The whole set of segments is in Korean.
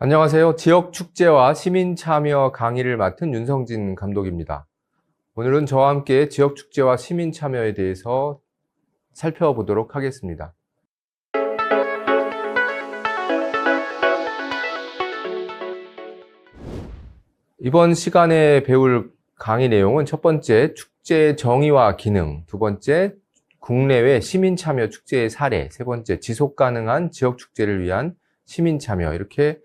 안녕하세요. 지역 축제와 시민 참여 강의를 맡은 윤성진 감독입니다. 오늘은 저와 함께 지역 축제와 시민 참여에 대해서 살펴보도록 하겠습니다. 이번 시간에 배울 강의 내용은 첫 번째, 축제의 정의와 기능, 두 번째, 국내외 시민 참여 축제의 사례, 세 번째, 지속 가능한 지역 축제를 위한 시민 참여, 이렇게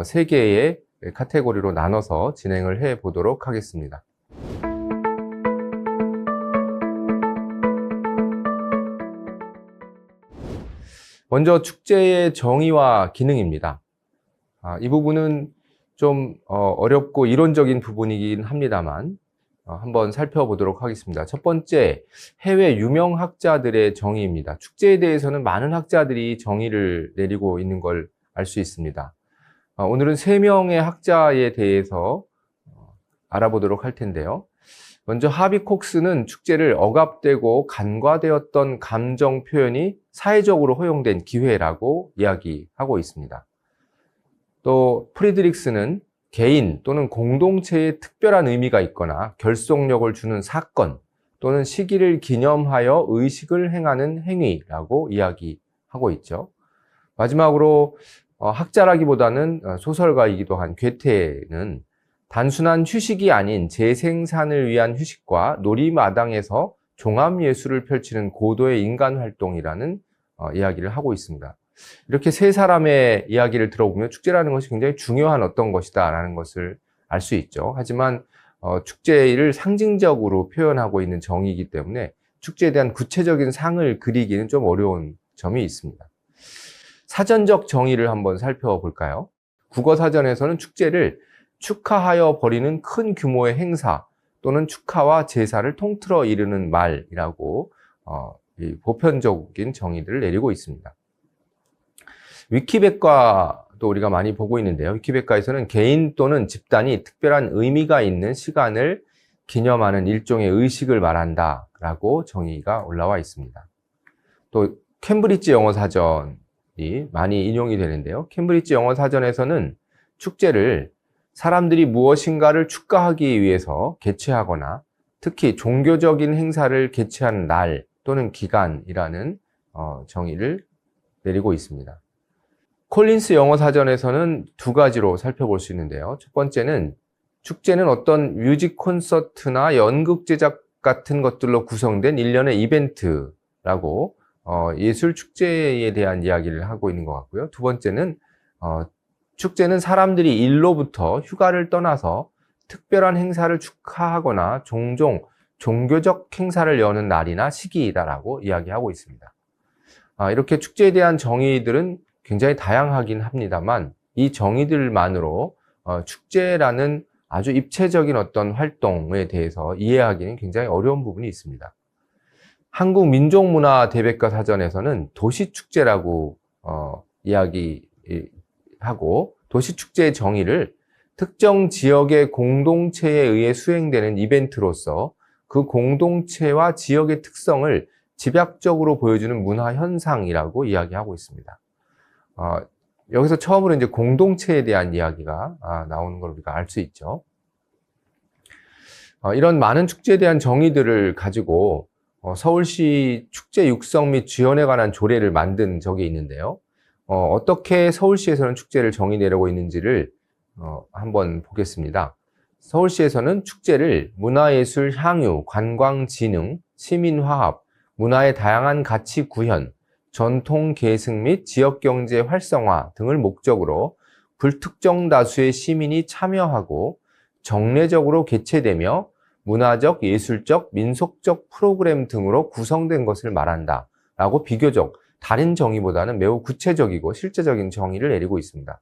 세 개의 카테고리로 나눠서 진행을 해 보도록 하겠습니다. 먼저 축제의 정의와 기능입니다. 이 부분은 좀 어렵고 이론적인 부분이긴 합니다만 한번 살펴보도록 하겠습니다. 첫 번째, 해외 유명 학자들의 정의입니다. 축제에 대해서는 많은 학자들이 정의를 내리고 있는 걸 알 수 있습니다. 오늘은 3명의 학자에 대해서 알아보도록 할 텐데요. 먼저 하비 콕스는 축제를 억압되고 간과되었던 감정 표현이 사회적으로 허용된 기회라고 이야기하고 있습니다. 또 프리드릭스는 개인 또는 공동체에 특별한 의미가 있거나 결속력을 주는 사건 또는 시기를 기념하여 의식을 행하는 행위라고 이야기하고 있죠. 마지막으로 학자라기보다는 소설가이기도 한 괴테는 단순한 휴식이 아닌 재생산을 위한 휴식과 놀이마당에서 종합예술을 펼치는 고도의 인간활동이라는 이야기를 하고 있습니다. 이렇게 세 사람의 이야기를 들어보면 축제라는 것이 굉장히 중요한 어떤 것이다 라는 것을 알 수 있죠. 하지만 축제를 상징적으로 표현하고 있는 정의이기 때문에 축제에 대한 구체적인 상을 그리기는 좀 어려운 점이 있습니다. 사전적 정의를 한번 살펴볼까요? 국어사전에서는 축제를 축하하여 벌이는 큰 규모의 행사 또는 축하와 제사를 통틀어 이르는 말이라고 보편적인 정의를 내리고 있습니다. 위키백과도 우리가 많이 보고 있는데요. 위키백과에서는 개인 또는 집단이 특별한 의미가 있는 시간을 기념하는 일종의 의식을 말한다 라고 정의가 올라와 있습니다. 또 캠브리지 영어사전이 많이 인용이 되는데요. 캠브리지 영어사전에서는 축제를 사람들이 무엇인가를 축하하기 위해서 개최하거나 특히 종교적인 행사를 개최하는 날 또는 기간이라는 정의를 내리고 있습니다. 콜린스 영어사전에서는 두 가지로 살펴볼 수 있는데요. 첫 번째는 축제는 어떤 뮤직 콘서트나 연극 제작 같은 것들로 구성된 일련의 이벤트라고 예술 축제에 대한 이야기를 하고 있는 것 같고요. 두 번째는 축제는 사람들이 일로부터 휴가를 떠나서 특별한 행사를 축하하거나 종종 종교적 행사를 여는 날이나 시기이다라고 이야기하고 있습니다. 이렇게 축제에 대한 정의들은 굉장히 다양하긴 합니다만 이 정의들만으로 축제라는 아주 입체적인 어떤 활동에 대해서 이해하기는 굉장히 어려운 부분이 있습니다. 한국민족문화대백과 사전에서는 도시축제라고 이야기하고 도시축제의 정의를 특정 지역의 공동체에 의해 수행되는 이벤트로서 그 공동체와 지역의 특성을 집약적으로 보여주는 문화현상이라고 이야기하고 있습니다. 여기서 처음으로 이제 공동체에 대한 이야기가 나오는 걸 우리가 알 수 있죠. 이런 많은 축제에 대한 정의들을 가지고 서울시 축제 육성 및 지원에 관한 조례를 만든 적이 있는데요. 어떻게 서울시에서는 축제를 정의 내려고 있는지를 한번 보겠습니다. 서울시에서는 축제를 문화예술 향유, 관광진흥, 시민화합, 문화의 다양한 가치 구현, 전통 계승 및 지역경제 활성화 등을 목적으로 불특정 다수의 시민이 참여하고 정례적으로 개최되며 문화적, 예술적, 민속적 프로그램 등으로 구성된 것을 말한다 라고 비교적 다른 정의보다는 매우 구체적이고 실제적인 정의를 내리고 있습니다.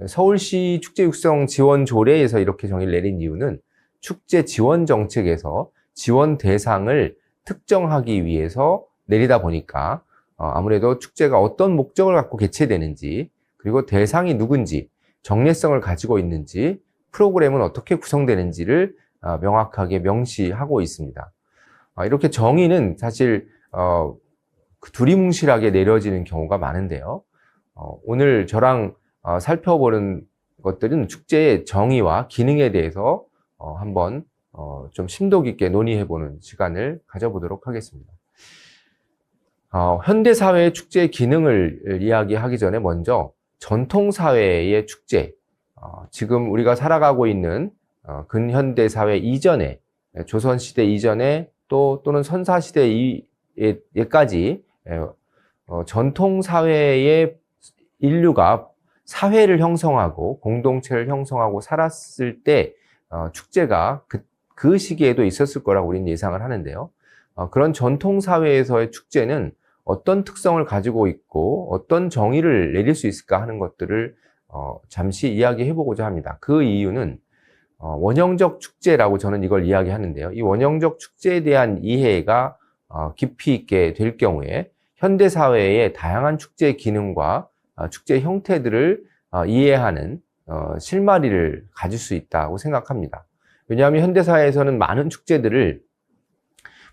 서울시 축제 육성 지원 조례에서 이렇게 정의를 내린 이유는 축제 지원 정책에서 지원 대상을 특정하기 위해서 내리다 보니까 아무래도 축제가 어떤 목적을 갖고 개최되는지, 그리고 대상이 누군지, 정례성을 가지고 있는지, 프로그램은 어떻게 구성되는지를 명확하게 명시하고 있습니다. 이렇게 정의는 사실 두리뭉실하게 내려지는 경우가 많은데요. 오늘 저랑 살펴보는 것들은 축제의 정의와 기능에 대해서 한번 좀 심도 깊게 논의해보는 시간을 가져보도록 하겠습니다. 현대사회의 축제의 기능을 이야기하기 전에 먼저 전통사회의 축제, 지금 우리가 살아가고 있는 근현대사회 이전에, 조선시대 이전에 또는 선사시대에까지 전통사회의 인류가 사회를 형성하고 공동체를 형성하고 살았을 때 축제가 그 시기에도 있었을 거라고 우리는 예상을 하는데요. 그런 전통사회에서의 축제는 어떤 특성을 가지고 있고 어떤 정의를 내릴 수 있을까 하는 것들을 잠시 이야기해보고자 합니다. 그 이유는 원형적 축제라고 저는 이걸 이야기하는데요. 이 원형적 축제에 대한 이해가 깊이 있게 될 경우에 현대사회의 다양한 축제 기능과 축제 형태들을 이해하는 실마리를 가질 수 있다고 생각합니다. 왜냐하면 현대사회에서는 많은 축제들을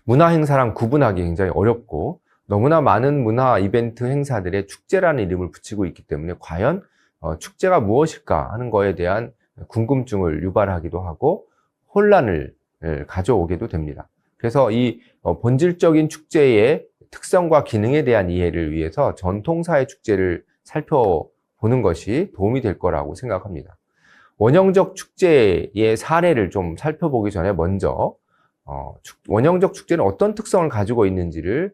문화 행사랑 구분하기 굉장히 어렵고 너무나 많은 문화 이벤트 행사들에 축제라는 이름을 붙이고 있기 때문에 과연 축제가 무엇일까 하는 거에 대한 궁금증을 유발하기도 하고 혼란을 가져오기도 됩니다. 그래서 이 본질적인 축제의 특성과 기능에 대한 이해를 위해서 전통사회 축제를 살펴보는 것이 도움이 될 거라고 생각합니다. 원형적 축제의 사례를 좀 살펴보기 전에 먼저 원형적 축제는 어떤 특성을 가지고 있는지를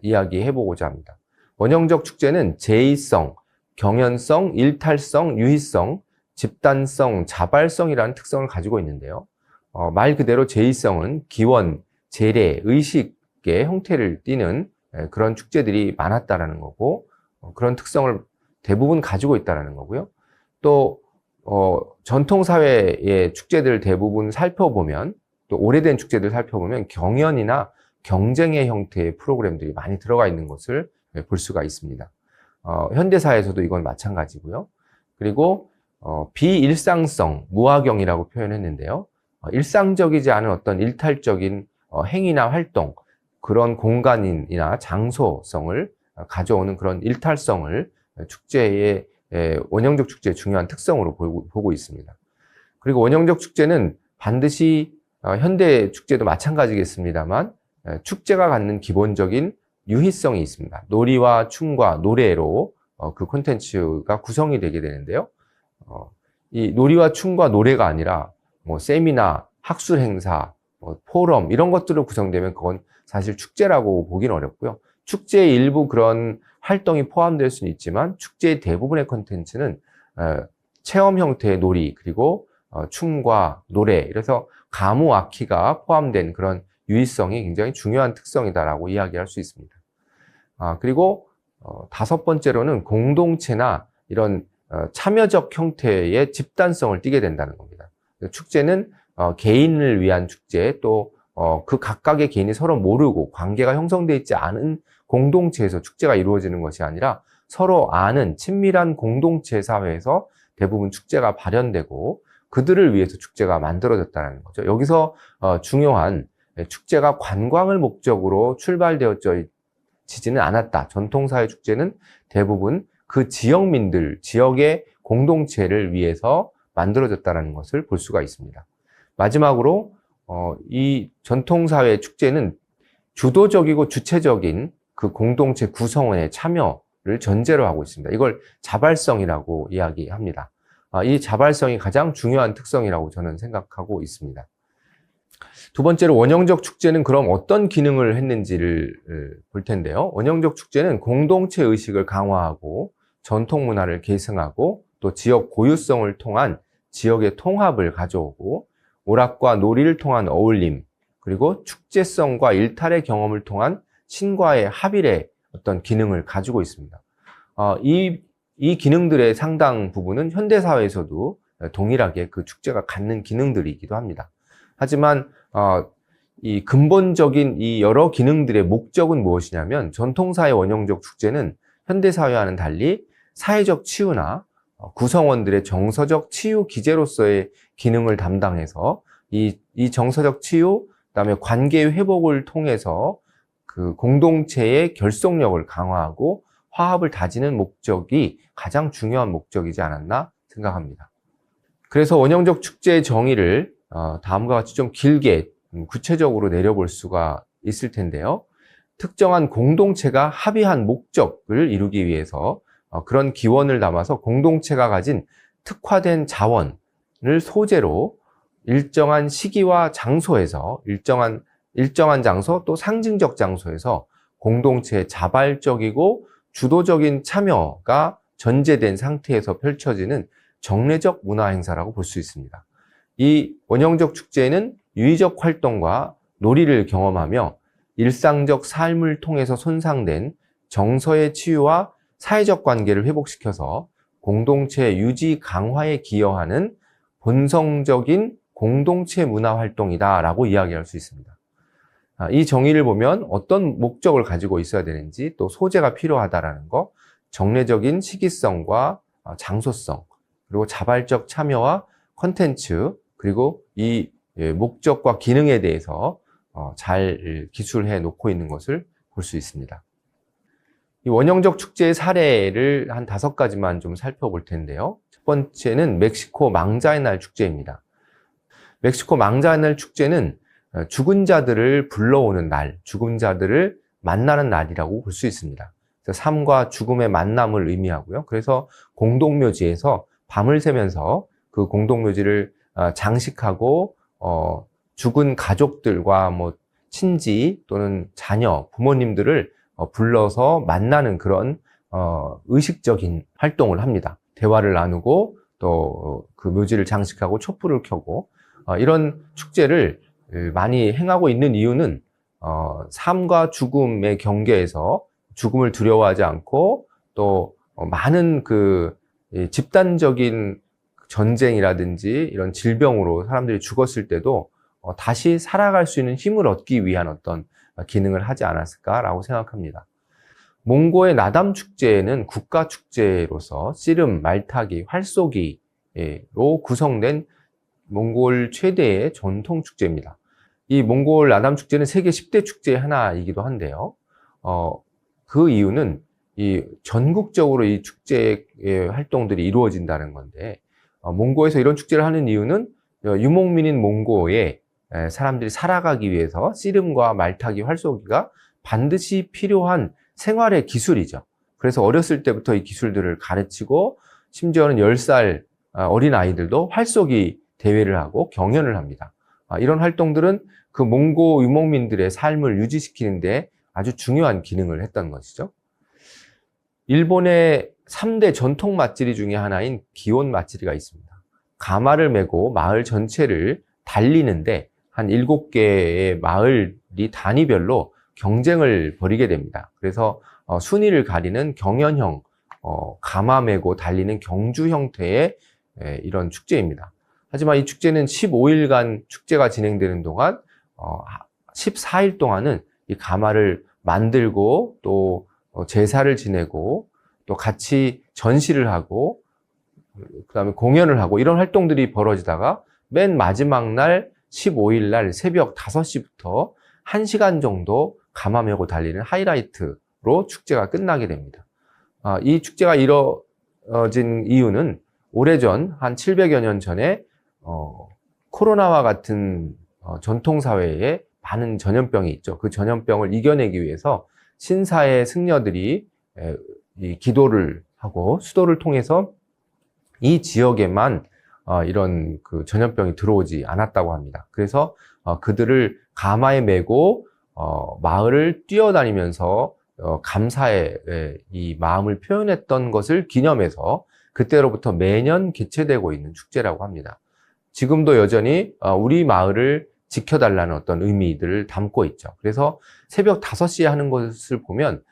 이야기해보고자 합니다. 원형적 축제는 제의성, 경연성, 일탈성, 유희성, 집단성, 자발성이라는 특성을 가지고 있는데요. 말 그대로 제의성은 기원, 제례, 의식의 형태를 띠는 그런 축제들이 많았다라는 거고 그런 특성을 대부분 가지고 있다라는 거고요. 또 전통사회의 축제들 대부분 살펴보면 또 오래된 축제들 살펴보면 경연이나 경쟁의 형태의 프로그램들이 많이 들어가 있는 것을 볼 수가 있습니다. 현대사에서도 이건 마찬가지고요. 그리고 비일상성, 무화경이라고 표현했는데요. 일상적이지 않은 어떤 일탈적인 행위나 활동, 그런 공간이나 장소성을 가져오는 그런 일탈성을 축제의 원형적 축제의 중요한 특성으로 보고 있습니다. 그리고 원형적 축제는 반드시 현대 축제도 마찬가지겠습니다만 축제가 갖는 기본적인 유희성이 있습니다. 놀이와 춤과 노래로 그 콘텐츠가 구성이 되게 되는데요. 이 놀이와 춤과 노래가 아니라 세미나, 학술 행사, 포럼 이런 것들로 구성되면 그건 사실 축제라고 보기는 어렵고요. 축제의 일부 그런 활동이 포함될 수는 있지만 축제의 대부분의 콘텐츠는 체험 형태의 놀이 그리고 춤과 노래, 그래서 가무 악기가 포함된 그런 유희성이 굉장히 중요한 특성이다라고 이야기할 수 있습니다. 그리고 다섯 번째로는 공동체나 이런 참여적 형태의 집단성을 띠게 된다는 겁니다. 축제는 개인을 위한 축제, 또 그 각각의 개인이 서로 모르고 관계가 형성되어 있지 않은 공동체에서 축제가 이루어지는 것이 아니라 서로 아는 친밀한 공동체 사회에서 대부분 축제가 발현되고 그들을 위해서 축제가 만들어졌다는 거죠. 여기서 중요한 축제가 관광을 목적으로 출발되어지지는 않았다. 전통사회 축제는 대부분 그 지역민들, 지역의 공동체를 위해서 만들어졌다는 것을 볼 수가 있습니다. 마지막으로 이 전통사회 축제는 주도적이고 주체적인 그 공동체 구성원의 참여를 전제로 하고 있습니다. 이걸 자발성이라고 이야기합니다. 이 자발성이 가장 중요한 특성이라고 저는 생각하고 있습니다. 두 번째로 원형적 축제는 그럼 어떤 기능을 했는지를 볼 텐데요. 원형적 축제는 공동체 의식을 강화하고 전통 문화를 계승하고 또 지역 고유성을 통한 지역의 통합을 가져오고 오락과 놀이를 통한 어울림, 그리고 축제성과 일탈의 경험을 통한 신과의 합일의 어떤 기능을 가지고 있습니다. 이 기능들의 상당 부분은 현대사회에서도 동일하게 그 축제가 갖는 기능들이기도 합니다. 하지만 이 근본적인 이 여러 기능들의 목적은 무엇이냐면 전통사회 원형적 축제는 현대사회와는 달리 사회적 치유나 구성원들의 정서적 치유 기제로서의 기능을 담당해서 이 정서적 치유, 그다음에 관계 회복을 통해서 그 공동체의 결속력을 강화하고 화합을 다지는 목적이 가장 중요한 목적이지 않았나 생각합니다. 그래서 원형적 축제의 정의를 다음과 같이 좀 길게 구체적으로 내려볼 수가 있을 텐데요. 특정한 공동체가 합의한 목적을 이루기 위해서 그런 기원을 담아서 공동체가 가진 특화된 자원을 소재로 일정한 시기와 장소에서 일정한 장소 또 상징적 장소에서 공동체의 자발적이고 주도적인 참여가 전제된 상태에서 펼쳐지는 정례적 문화 행사라고 볼 수 있습니다. 이 원형적 축제는 유의적 활동과 놀이를 경험하며 일상적 삶을 통해서 손상된 정서의 치유와 사회적 관계를 회복시켜서 공동체 유지 강화에 기여하는 본성적인 공동체 문화 활동이다라고 이야기할 수 있습니다. 이 정의를 보면 어떤 목적을 가지고 있어야 되는지 또 소재가 필요하다라는 거, 정례적인 시기성과 장소성, 그리고 자발적 참여와 컨텐츠, 그리고 이 목적과 기능에 대해서 잘 기술해 놓고 있는 것을 볼 수 있습니다. 이 원형적 축제의 사례를 한 5가지만 좀 살펴볼 텐데요. 첫 번째는 멕시코 망자의 날 축제입니다. 멕시코 망자의 날 축제는 죽은 자들을 불러오는 날, 죽은 자들을 만나는 날이라고 볼 수 있습니다. 삶과 죽음의 만남을 의미하고요. 그래서 공동묘지에서 밤을 새면서 그 공동묘지를 장식하고 죽은 가족들과 뭐 친지 또는 자녀, 부모님들을 불러서 만나는 그런 의식적인 활동을 합니다. 대화를 나누고 또 그 묘지를 장식하고 촛불을 켜고 이런 축제를 많이 행하고 있는 이유는 삶과 죽음의 경계에서 죽음을 두려워하지 않고 또 많은 그 집단적인 전쟁이라든지 이런 질병으로 사람들이 죽었을 때도 다시 살아갈 수 있는 힘을 얻기 위한 어떤 기능을 하지 않았을까라고 생각합니다. 몽고의 나담 축제는 국가 축제로서 씨름, 말타기, 활쏘기로 구성된 몽골 최대의 전통 축제입니다. 이 몽골 나담 축제는 세계 10대 축제의 하나이기도 한데요. 그 이유는 이 전국적으로 이 축제의 활동들이 이루어진다는 건데, 몽고에서 이런 축제를 하는 이유는 유목민인 몽고에 사람들이 살아가기 위해서 씨름과 말타기, 활쏘기가 반드시 필요한 생활의 기술이죠. 그래서 어렸을 때부터 이 기술들을 가르치고 심지어는 10살 어린 아이들도 활쏘기 대회를 하고 경연을 합니다. 이런 활동들은 그 몽고 유목민들의 삶을 유지시키는데 아주 중요한 기능을 했던 것이죠. 일본의 3대 전통 맛지리 중에 하나인 기온 맛지리가 있습니다. 가마를 메고 마을 전체를 달리는데 한 7개의 마을이 단위별로 경쟁을 벌이게 됩니다. 그래서 순위를 가리는 경연형, 가마 메고 달리는 경주 형태의 이런 축제입니다. 하지만 이 축제는 15일간 축제가 진행되는 동안 14일 동안은 이 가마를 만들고 또 제사를 지내고 또 같이 전시를 하고 그다음에 공연을 하고 이런 활동들이 벌어지다가 맨 마지막 날 15일 날 새벽 5시부터 1시간 정도 가마 메고 달리는 하이라이트로 축제가 끝나게 됩니다. 이 축제가 이뤄진 이유는 오래전 한 700여 년 전에 코로나와 같은 전통사회에 많은 전염병이 있죠. 그 전염병을 이겨내기 위해서 신사의 승려들이 이 기도를 하고 수도를 통해서 이 지역에만 이런 그 전염병이 들어오지 않았다고 합니다. 그래서 그들을 가마에 메고 마을을 뛰어다니면서 감사의 이 마음을 표현했던 것을 기념해서 그때로부터 매년 개최되고 있는 축제라고 합니다. 지금도 여전히 우리 마을을 지켜달라는 어떤 의미들을 담고 있죠. 그래서 새벽 5시에 하는 것을 보면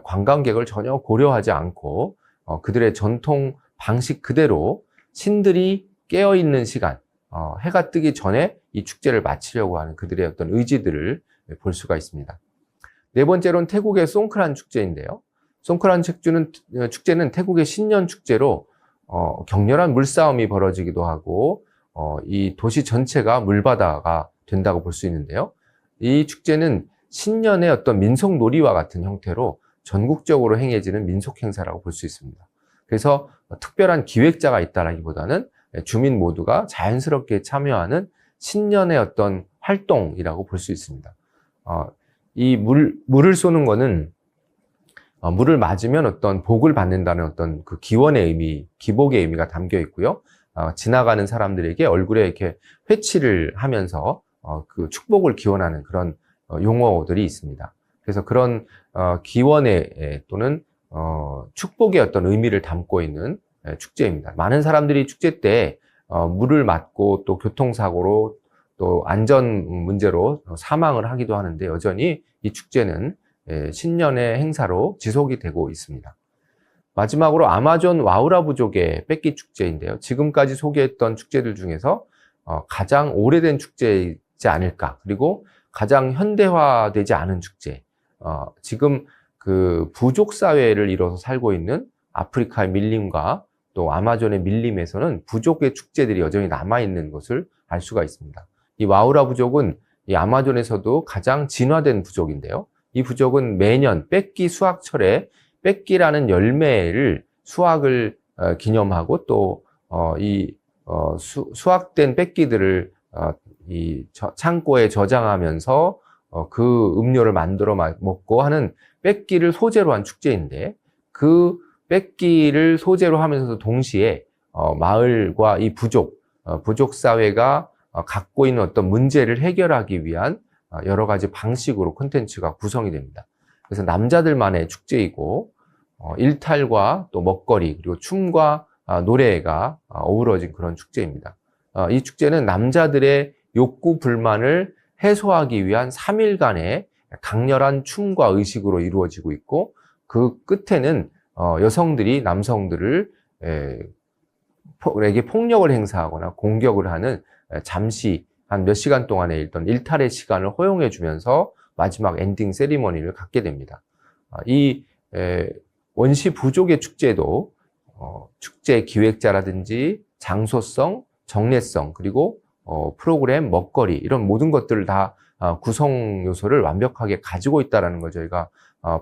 관광객을 전혀 고려하지 않고 그들의 전통 방식 그대로 신들이 깨어있는 시간, 해가 뜨기 전에 이 축제를 마치려고 하는 그들의 어떤 의지들을 볼 수가 있습니다. 네 번째로는 태국의 송크란 축제인데요. 송크란 축제는 태국의 신년 축제로 격렬한 물싸움이 벌어지기도 하고 이 도시 전체가 물바다가 된다고 볼 수 있는데요. 이 축제는 신년의 어떤 민속놀이와 같은 형태로 전국적으로 행해지는 민속 행사라고 볼 수 있습니다. 그래서 특별한 기획자가 있다라기보다는 주민 모두가 자연스럽게 참여하는 신년의 어떤 활동이라고 볼 수 있습니다. 이 물을 쏘는 거는 물을 맞으면 어떤 복을 받는다는 어떤 그 기원의 의미, 기복의 의미가 담겨 있고요. 지나가는 사람들에게 얼굴에 이렇게 회치를 하면서 그 축복을 기원하는 그런 용어들이 있습니다. 그래서 그런 기원의 또는 축복의 어떤 의미를 담고 있는 축제입니다. 많은 사람들이 축제 때 물을 맞고 또 교통사고로 또 안전 문제로 사망을 하기도 하는데 여전히 이 축제는 신년의 행사로 지속이 되고 있습니다. 마지막으로 아마존 와우라 부족의 뺏기 축제인데요. 지금까지 소개했던 축제들 중에서 가장 오래된 축제이지 않을까. 그리고 가장 현대화되지 않은 축제. 지금 그 부족 사회를 이뤄서 살고 있는 아프리카의 밀림과 또 아마존의 밀림에서는 부족의 축제들이 여전히 남아있는 것을 알 수가 있습니다. 이 와우라 부족은 이 아마존에서도 가장 진화된 부족인데요. 이 부족은 매년 뺏기 수확철에 뺏기라는 열매를 수확을 기념하고 또 수확된 뺏기들을 이 창고에 저장하면서 그 음료를 만들어 먹고 하는 뺏기를 소재로 한 축제인데 그 뺏기를 소재로 하면서도 동시에 마을과 이 부족 사회가 갖고 있는 어떤 문제를 해결하기 위한 여러 가지 방식으로 콘텐츠가 구성이 됩니다. 그래서 남자들만의 축제이고 일탈과 또 먹거리 그리고 춤과 노래가 어우러진 그런 축제입니다. 이 축제는 남자들의 욕구 불만을 해소하기 위한 3일간의 강렬한 춤과 의식으로 이루어지고 있고 그 끝에는 여성들이 남성들에게 폭력을 행사하거나 공격을 하는 잠시 한 몇 시간 동안의 일단 일탈의 시간을 허용해 주면서 마지막 엔딩 세리머니를 갖게 됩니다. 이 원시 부족의 축제도 축제 기획자라든지 장소성, 정례성 그리고 프로그램, 먹거리 이런 모든 것들을 다 구성 요소를 완벽하게 가지고 있다는 걸 저희가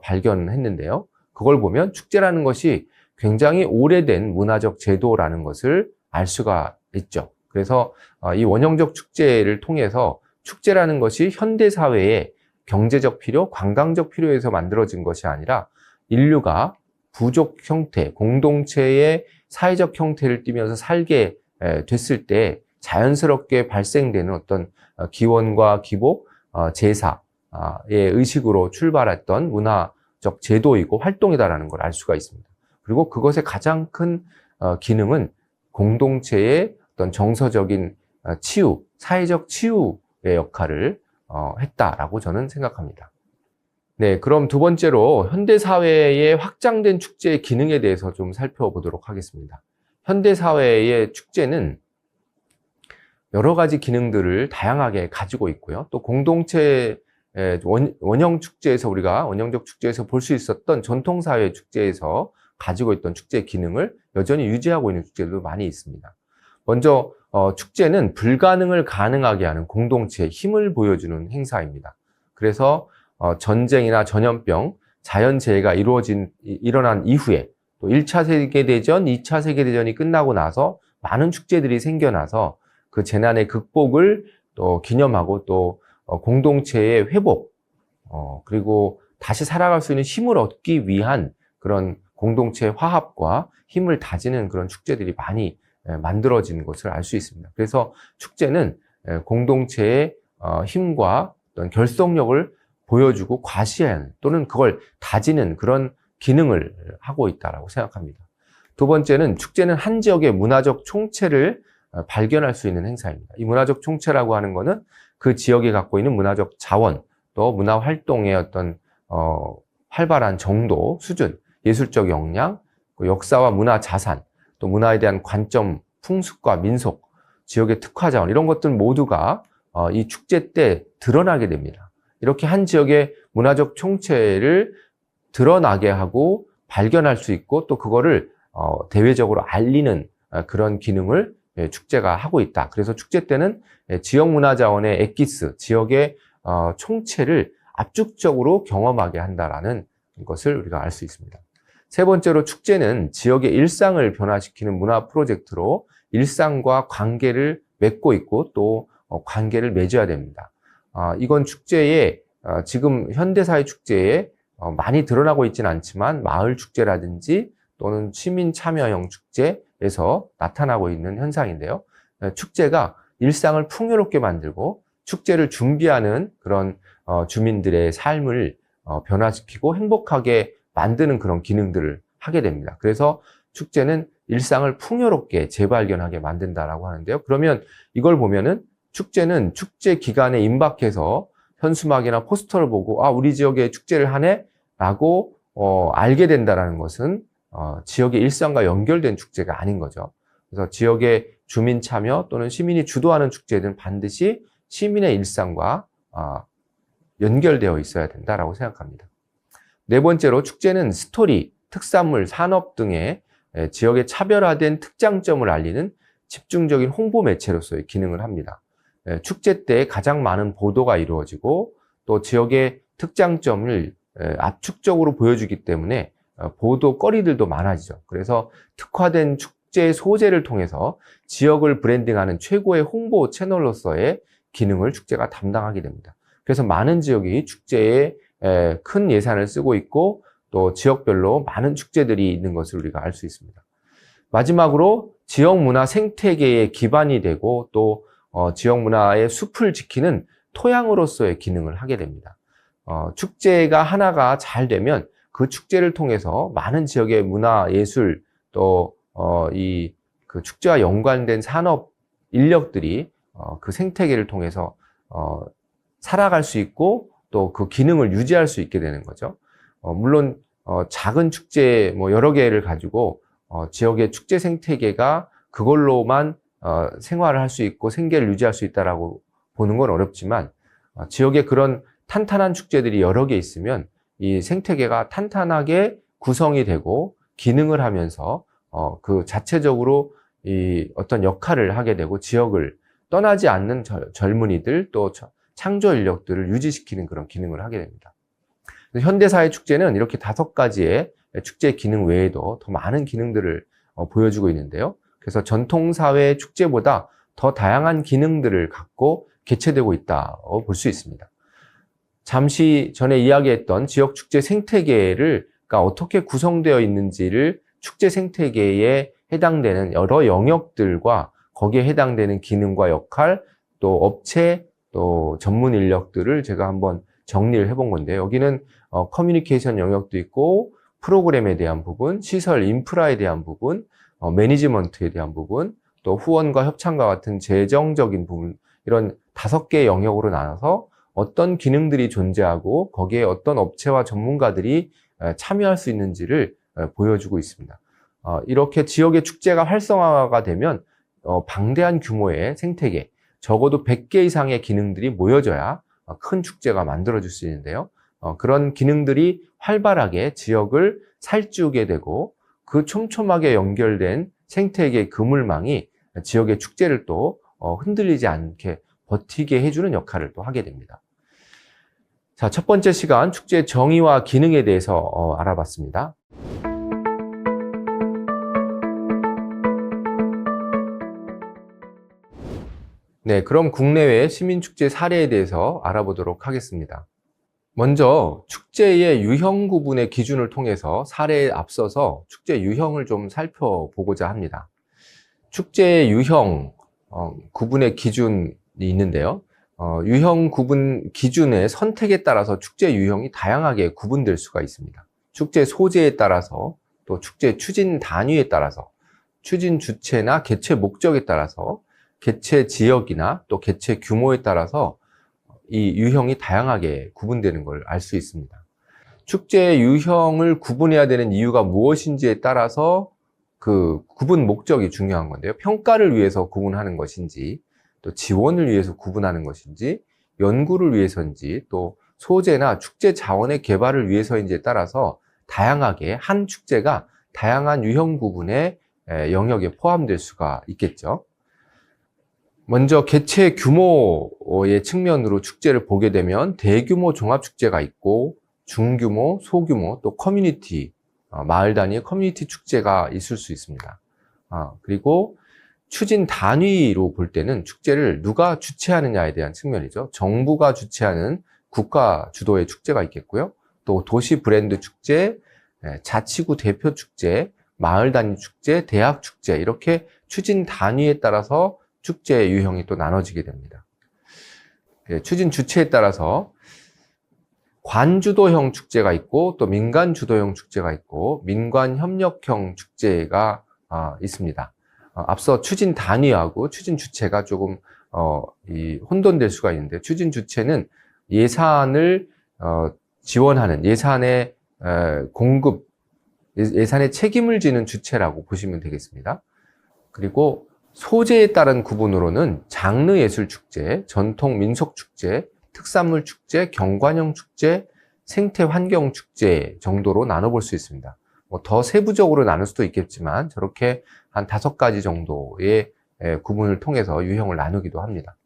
발견했는데요. 그걸 보면 축제라는 것이 굉장히 오래된 문화적 제도라는 것을 알 수가 있죠. 그래서 이 원형적 축제를 통해서 축제라는 것이 현대사회의 경제적 필요, 관광적 필요에서 만들어진 것이 아니라 인류가 부족 형태, 공동체의 사회적 형태를 띠면서 살게 됐을 때 자연스럽게 발생되는 어떤 기원과 기복, 제사의 의식으로 출발했던 문화적 제도이고 활동이다라는 걸 알 수가 있습니다. 그리고 그것의 가장 큰 기능은 공동체의 어떤 정서적인 치유, 사회적 치유의 역할을 했다라고 저는 생각합니다. 네, 그럼 두 번째로 현대사회의 확장된 축제의 기능에 대해서 좀 살펴보도록 하겠습니다. 현대사회의 축제는 여러 가지 기능들을 다양하게 가지고 있고요. 또 공동체 원형 축제에서 우리가 원형적 축제에서 볼 수 있었던 전통사회 축제에서 가지고 있던 축제의 기능을 여전히 유지하고 있는 축제들도 많이 있습니다. 먼저 축제는 불가능을 가능하게 하는 공동체의 힘을 보여주는 행사입니다. 그래서 전쟁이나 전염병, 자연재해가 일어난 이후에 또 1차 세계대전, 2차 세계대전이 끝나고 나서 많은 축제들이 생겨나서 그 재난의 극복을 또 기념하고 또 공동체의 회복, 그리고 다시 살아갈 수 있는 힘을 얻기 위한 그런 공동체의 화합과 힘을 다지는 그런 축제들이 많이 만들어진 것을 알 수 있습니다. 그래서 축제는 공동체의 힘과 어떤 결속력을 보여주고 과시하는 또는 그걸 다지는 그런 기능을 하고 있다고 생각합니다. 두 번째는 축제는 한 지역의 문화적 총체를 발견할 수 있는 행사입니다. 이 문화적 총체라고 하는 것은 그 지역이 갖고 있는 문화적 자원, 또 문화 활동의 어떤 활발한 정도, 수준, 예술적 역량, 역사와 문화 자산, 또 문화에 대한 관점, 풍습과 민속, 지역의 특화 자원 이런 것들 모두가 이 축제 때 드러나게 됩니다. 이렇게 한 지역의 문화적 총체를 드러나게 하고 발견할 수 있고 또 그거를 대외적으로 알리는 그런 기능을 축제가 하고 있다. 그래서 축제 때는 지역 문화 자원의 엑기스, 지역의 총체를 압축적으로 경험하게 한다라는 것을 우리가 알 수 있습니다. 세 번째로 축제는 지역의 일상을 변화시키는 문화 프로젝트로 일상과 관계를 맺고 있고 또 관계를 맺어야 됩니다. 이건 축제에 지금 현대사회 축제에 많이 드러나고 있지는 않지만 마을 축제라든지 또는 시민 참여형 축제에서 나타나고 있는 현상인데요. 축제가 일상을 풍요롭게 만들고 축제를 준비하는 그런 주민들의 삶을 변화시키고 행복하게 만드는 그런 기능들을 하게 됩니다. 그래서 축제는 일상을 풍요롭게 재발견하게 만든다라고 하는데요. 그러면 이걸 보면은 축제는 축제 기간에 임박해서 현수막이나 포스터를 보고 우리 지역에 축제를 하네? 라고 알게 된다는 것은 지역의 일상과 연결된 축제가 아닌 거죠. 그래서 지역의 주민 참여 또는 시민이 주도하는 축제는 반드시 시민의 일상과 연결되어 있어야 된다라고 생각합니다. 네 번째로 축제는 스토리, 특산물, 산업 등의 지역의 차별화된 특장점을 알리는 집중적인 홍보 매체로서의 기능을 합니다. 축제 때 가장 많은 보도가 이루어지고 또 지역의 특장점을 압축적으로 보여주기 때문에 보도거리들도 많아지죠. 그래서 특화된 축제 소재를 통해서 지역을 브랜딩하는 최고의 홍보 채널로서의 기능을 축제가 담당하게 됩니다. 그래서 많은 지역이 축제에 큰 예산을 쓰고 있고 또 지역별로 많은 축제들이 있는 것을 우리가 알 수 있습니다. 마지막으로 지역 문화 생태계의 기반이 되고 또 지역 문화의 숲을 지키는 토양으로서의 기능을 하게 됩니다. 축제가 하나가 잘 되면 그 축제를 통해서 많은 지역의 문화, 예술 또 그 축제와 연관된 산업 인력들이 그 생태계를 통해서 살아갈 수 있고 또 그 기능을 유지할 수 있게 되는 거죠. 물론 작은 축제 여러 개를 가지고 지역의 축제 생태계가 그걸로만 생활을 할 수 있고 생계를 유지할 수 있다라고 보는 건 어렵지만 지역에 그런 탄탄한 축제들이 여러 개 있으면 이 생태계가 탄탄하게 구성이 되고 기능을 하면서 그 자체적으로 이 어떤 역할을 하게 되고 지역을 떠나지 않는 젊은이들 또 창조 인력들을 유지시키는 그런 기능을 하게 됩니다. 현대사회 축제는 이렇게 5가지의 축제 기능 외에도 더 많은 기능들을 보여주고 있는데요. 그래서 전통사회 축제보다 더 다양한 기능들을 갖고 개최되고 있다고 볼 수 있습니다. 잠시 전에 이야기했던 지역 축제 생태계가 어떻게 구성되어 있는지를 축제 생태계에 해당되는 여러 영역들과 거기에 해당되는 기능과 역할, 또 업체, 또 전문 인력들을 제가 한번 정리를 해본 건데요. 여기는 커뮤니케이션 영역도 있고 프로그램에 대한 부분, 시설 인프라에 대한 부분, 매니지먼트에 대한 부분, 또 후원과 협찬과 같은 재정적인 부분, 이런 5개의 영역으로 나눠서 어떤 기능들이 존재하고 거기에 어떤 업체와 전문가들이 참여할 수 있는지를 보여주고 있습니다. 이렇게 지역의 축제가 활성화가 되면 방대한 규모의 생태계, 적어도 100개 이상의 기능들이 모여져야 큰 축제가 만들어질 수 있는데요. 그런 기능들이 활발하게 지역을 살찌우게 되고 그 촘촘하게 연결된 생태계 그물망이 지역의 축제를 또 흔들리지 않게 버티게 해주는 역할을 또 하게 됩니다. 자, 첫 번째 시간 축제의 정의와 기능에 대해서 알아봤습니다. 네, 그럼 국내외 시민축제 사례에 대해서 알아보도록 하겠습니다. 먼저 축제의 유형 구분의 기준을 통해서 사례에 앞서서 축제 유형을 좀 살펴보고자 합니다. 축제의 유형 구분의 기준이 있는데요. 유형 구분 기준의 선택에 따라서 축제 유형이 다양하게 구분될 수가 있습니다. 축제 소재에 따라서 또 축제 추진 단위에 따라서 추진 주체나 개최 목적에 따라서 개최 지역이나 또 개최 규모에 따라서 이 유형이 다양하게 구분되는 걸 알 수 있습니다. 축제의 유형을 구분해야 되는 이유가 무엇인지에 따라서 그 구분 목적이 중요한 건데요. 평가를 위해서 구분하는 것인지, 또 지원을 위해서 구분하는 것인지, 연구를 위해서인지, 또 소재나 축제 자원의 개발을 위해서인지에 따라서 다양하게 한 축제가 다양한 유형 구분의 영역에 포함될 수가 있겠죠. 먼저 개최 규모의 측면으로 축제를 보게 되면 대규모 종합축제가 있고 중규모, 소규모, 또 커뮤니티 마을 단위의 커뮤니티 축제가 있을 수 있습니다. 그리고 추진 단위로 볼 때는 축제를 누가 주최하느냐에 대한 측면이죠. 정부가 주최하는 국가 주도의 축제가 있겠고요. 또 도시 브랜드 축제, 자치구 대표 축제, 마을 단위 축제, 대학 축제, 이렇게 추진 단위에 따라서 축제 유형이 또 나눠지게 됩니다. 추진 주체에 따라서 관주도형 축제가 있고 또 민간 주도형 축제가 있고 민관 협력형 축제가 있습니다. 앞서 추진 단위하고 추진 주체가 조금 혼돈될 수가 있는데, 추진 주체는 예산을 지원하는, 예산의 공급, 예산의 책임을 지는 주체라고 보시면 되겠습니다. 그리고 소재에 따른 구분으로는 장르 예술 축제, 전통 민속 축제, 특산물 축제, 경관형 축제, 생태 환경 축제 정도로 나눠볼 수 있습니다. 더 세부적으로 나눌 수도 있겠지만 저렇게 한 5가지 정도의 구분을 통해서 유형을 나누기도 합니다.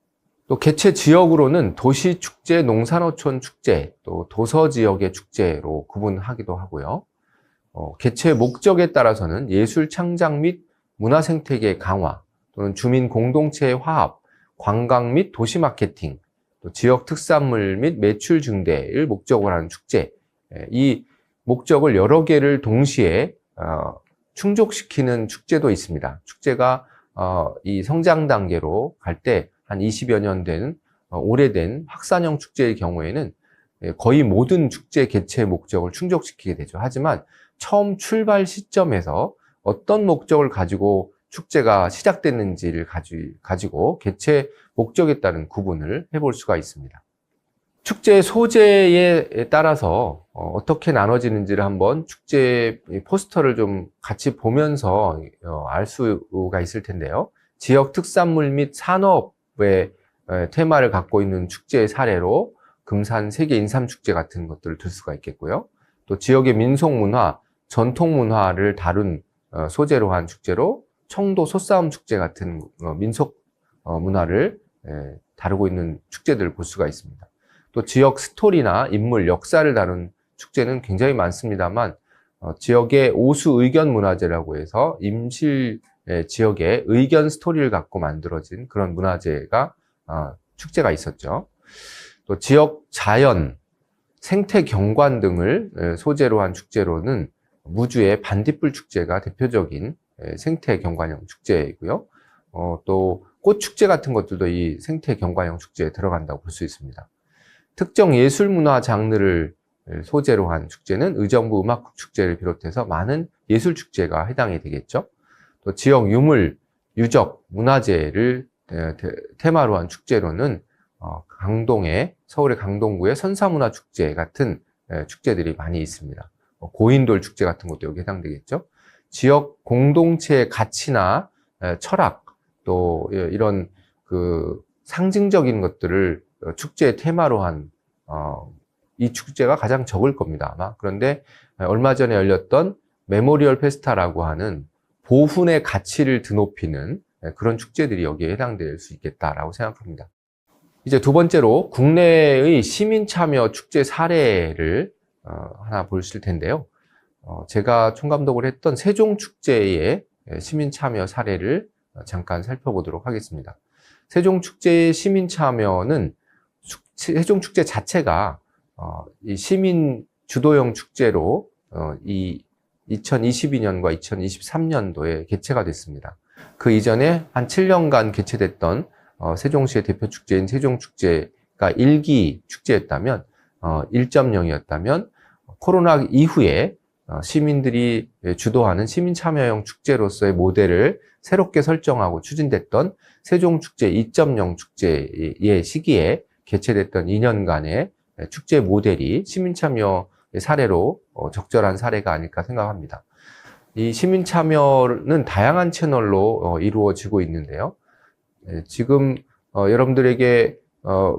또 개최 지역으로는 도시 축제, 농산어촌 축제, 또 도서 지역의 축제로 구분하기도 하고요. 개최 목적에 따라서는 예술 창작 및 문화 생태계 강화, 또는 주민 공동체의 화합, 관광 및 도시 마케팅, 또 지역 특산물 및 매출 증대를 목적으로 하는 축제, 이 목적을 여러 개를 동시에 충족시키는 축제도 있습니다. 축제가 이 성장 단계로 갈 때 한 20여 년 된 오래된 확산형 축제의 경우에는 거의 모든 축제 개최 목적을 충족시키게 되죠. 하지만 처음 출발 시점에서 어떤 목적을 가지고 축제가 시작됐는지를 가지고 개최 목적에 따른 구분을 해볼 수가 있습니다. 축제 소재에 따라서 어떻게 나눠지는지를 한번 축제 포스터를 좀 같이 보면서 알 수가 있을 텐데요. 지역 특산물 및 산업의 테마를 갖고 있는 축제의 사례로 금산 세계 인삼축제 같은 것들을 들 수가 있겠고요. 또 지역의 민속문화, 전통문화를 다룬 소재로 한 축제로 청도 소싸움 축제 같은 민속 문화를 다루고 있는 축제들을 볼 수가 있습니다. 또 지역 스토리나 인물, 역사를 다룬 축제는 굉장히 많습니다만 지역의 오수 의견 문화제라고 해서 임실 지역의 의견 스토리를 갖고 만들어진 그런 문화제가 축제가 있었죠. 또 지역 자연, 생태 경관 등을 소재로 한 축제로는 무주의 반딧불 축제가 대표적인 생태 경관형 축제이고요. 또 꽃 축제 같은 것들도 이 생태 경관형 축제에 들어간다고 볼 수 있습니다. 특정 예술 문화 장르를 소재로 한 축제는 의정부 음악국 축제를 비롯해서 많은 예술 축제가 해당이 되겠죠. 또 지역 유물, 유적, 문화재를 테마로 한 축제로는 서울의 강동구의 선사문화 축제 같은 축제들이 많이 있습니다. 고인돌 축제 같은 것도 여기 해당되겠죠. 지역 공동체의 가치나 철학, 또 이런 그 상징적인 것들을 축제의 테마로 한 이 축제가 가장 적을 겁니다, 아마. 그런데 얼마 전에 열렸던 메모리얼 페스타라고 하는 보훈의 가치를 드높이는 그런 축제들이 여기에 해당될 수 있겠다라고 생각합니다. 이제 두 번째로 국내의 시민 참여 축제 사례를 하나 보실 텐데요. 제가 총감독을 했던 세종축제의 시민 참여 사례를 잠깐 살펴보도록 하겠습니다. 세종축제의 시민 참여는 세종축제 자체가 이 시민 주도형 축제로 이 2022년과 2023년도에 개최가 됐습니다. 그 이전에 한 7년간 개최됐던 세종시의 대표 축제인 세종축제가 1기 축제였다면 1.0이었다면 코로나 이후에 시민들이 주도하는 시민 참여형 축제로서의 모델을 새롭게 설정하고 추진됐던 세종축제 2.0 축제의 시기에 개최됐던 2년간의 축제 모델이 시민 참여의 사례로 적절한 사례가 아닐까 생각합니다. 이 시민 참여는 다양한 채널로 이루어지고 있는데요. 지금 여러분들에게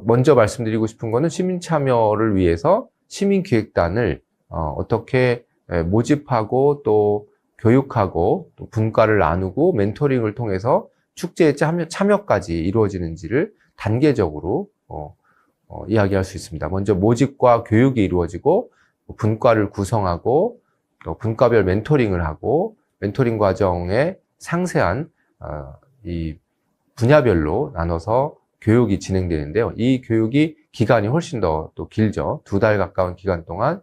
먼저 말씀드리고 싶은 거는 시민 참여를 위해서 시민기획단을 어떻게 모집하고 또 교육하고 또 분과를 나누고 멘토링을 통해서 축제에 참여까지 이루어지는지를 단계적으로 이야기할 수 있습니다. 먼저 모집과 교육이 이루어지고 분과를 구성하고 또 분과별 멘토링을 하고 멘토링 과정에 상세한 이 분야별로 나눠서 교육이 진행되는데요. 이 교육이 기간이 훨씬 더 또 길죠. 2달 가까운 기간 동안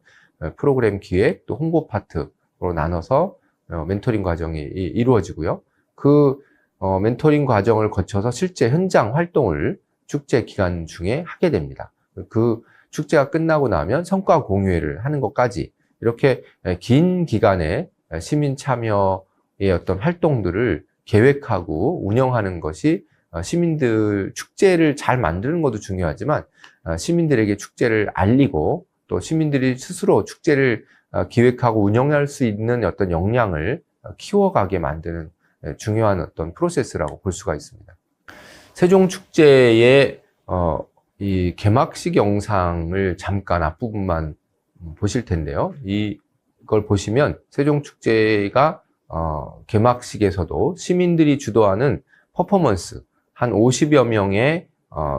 프로그램 기획 또 홍보 파트로 나눠서 멘토링 과정이 이루어지고요. 그 멘토링 과정을 거쳐서 실제 현장 활동을 축제 기간 중에 하게 됩니다. 그 축제가 끝나고 나면 성과 공유회를 하는 것까지 이렇게 긴 기간의 시민 참여의 어떤 활동들을 계획하고 운영하는 것이 시민들 축제를 잘 만드는 것도 중요하지만 시민들에게 축제를 알리고 또 시민들이 스스로 축제를 기획하고 운영할 수 있는 어떤 역량을 키워가게 만드는 중요한 어떤 프로세스라고 볼 수가 있습니다. 세종축제의 이 개막식 영상을 잠깐 앞부분만 보실 텐데요. 이걸 보시면 세종축제가 개막식에서도 시민들이 주도하는 퍼포먼스 한 50여 명의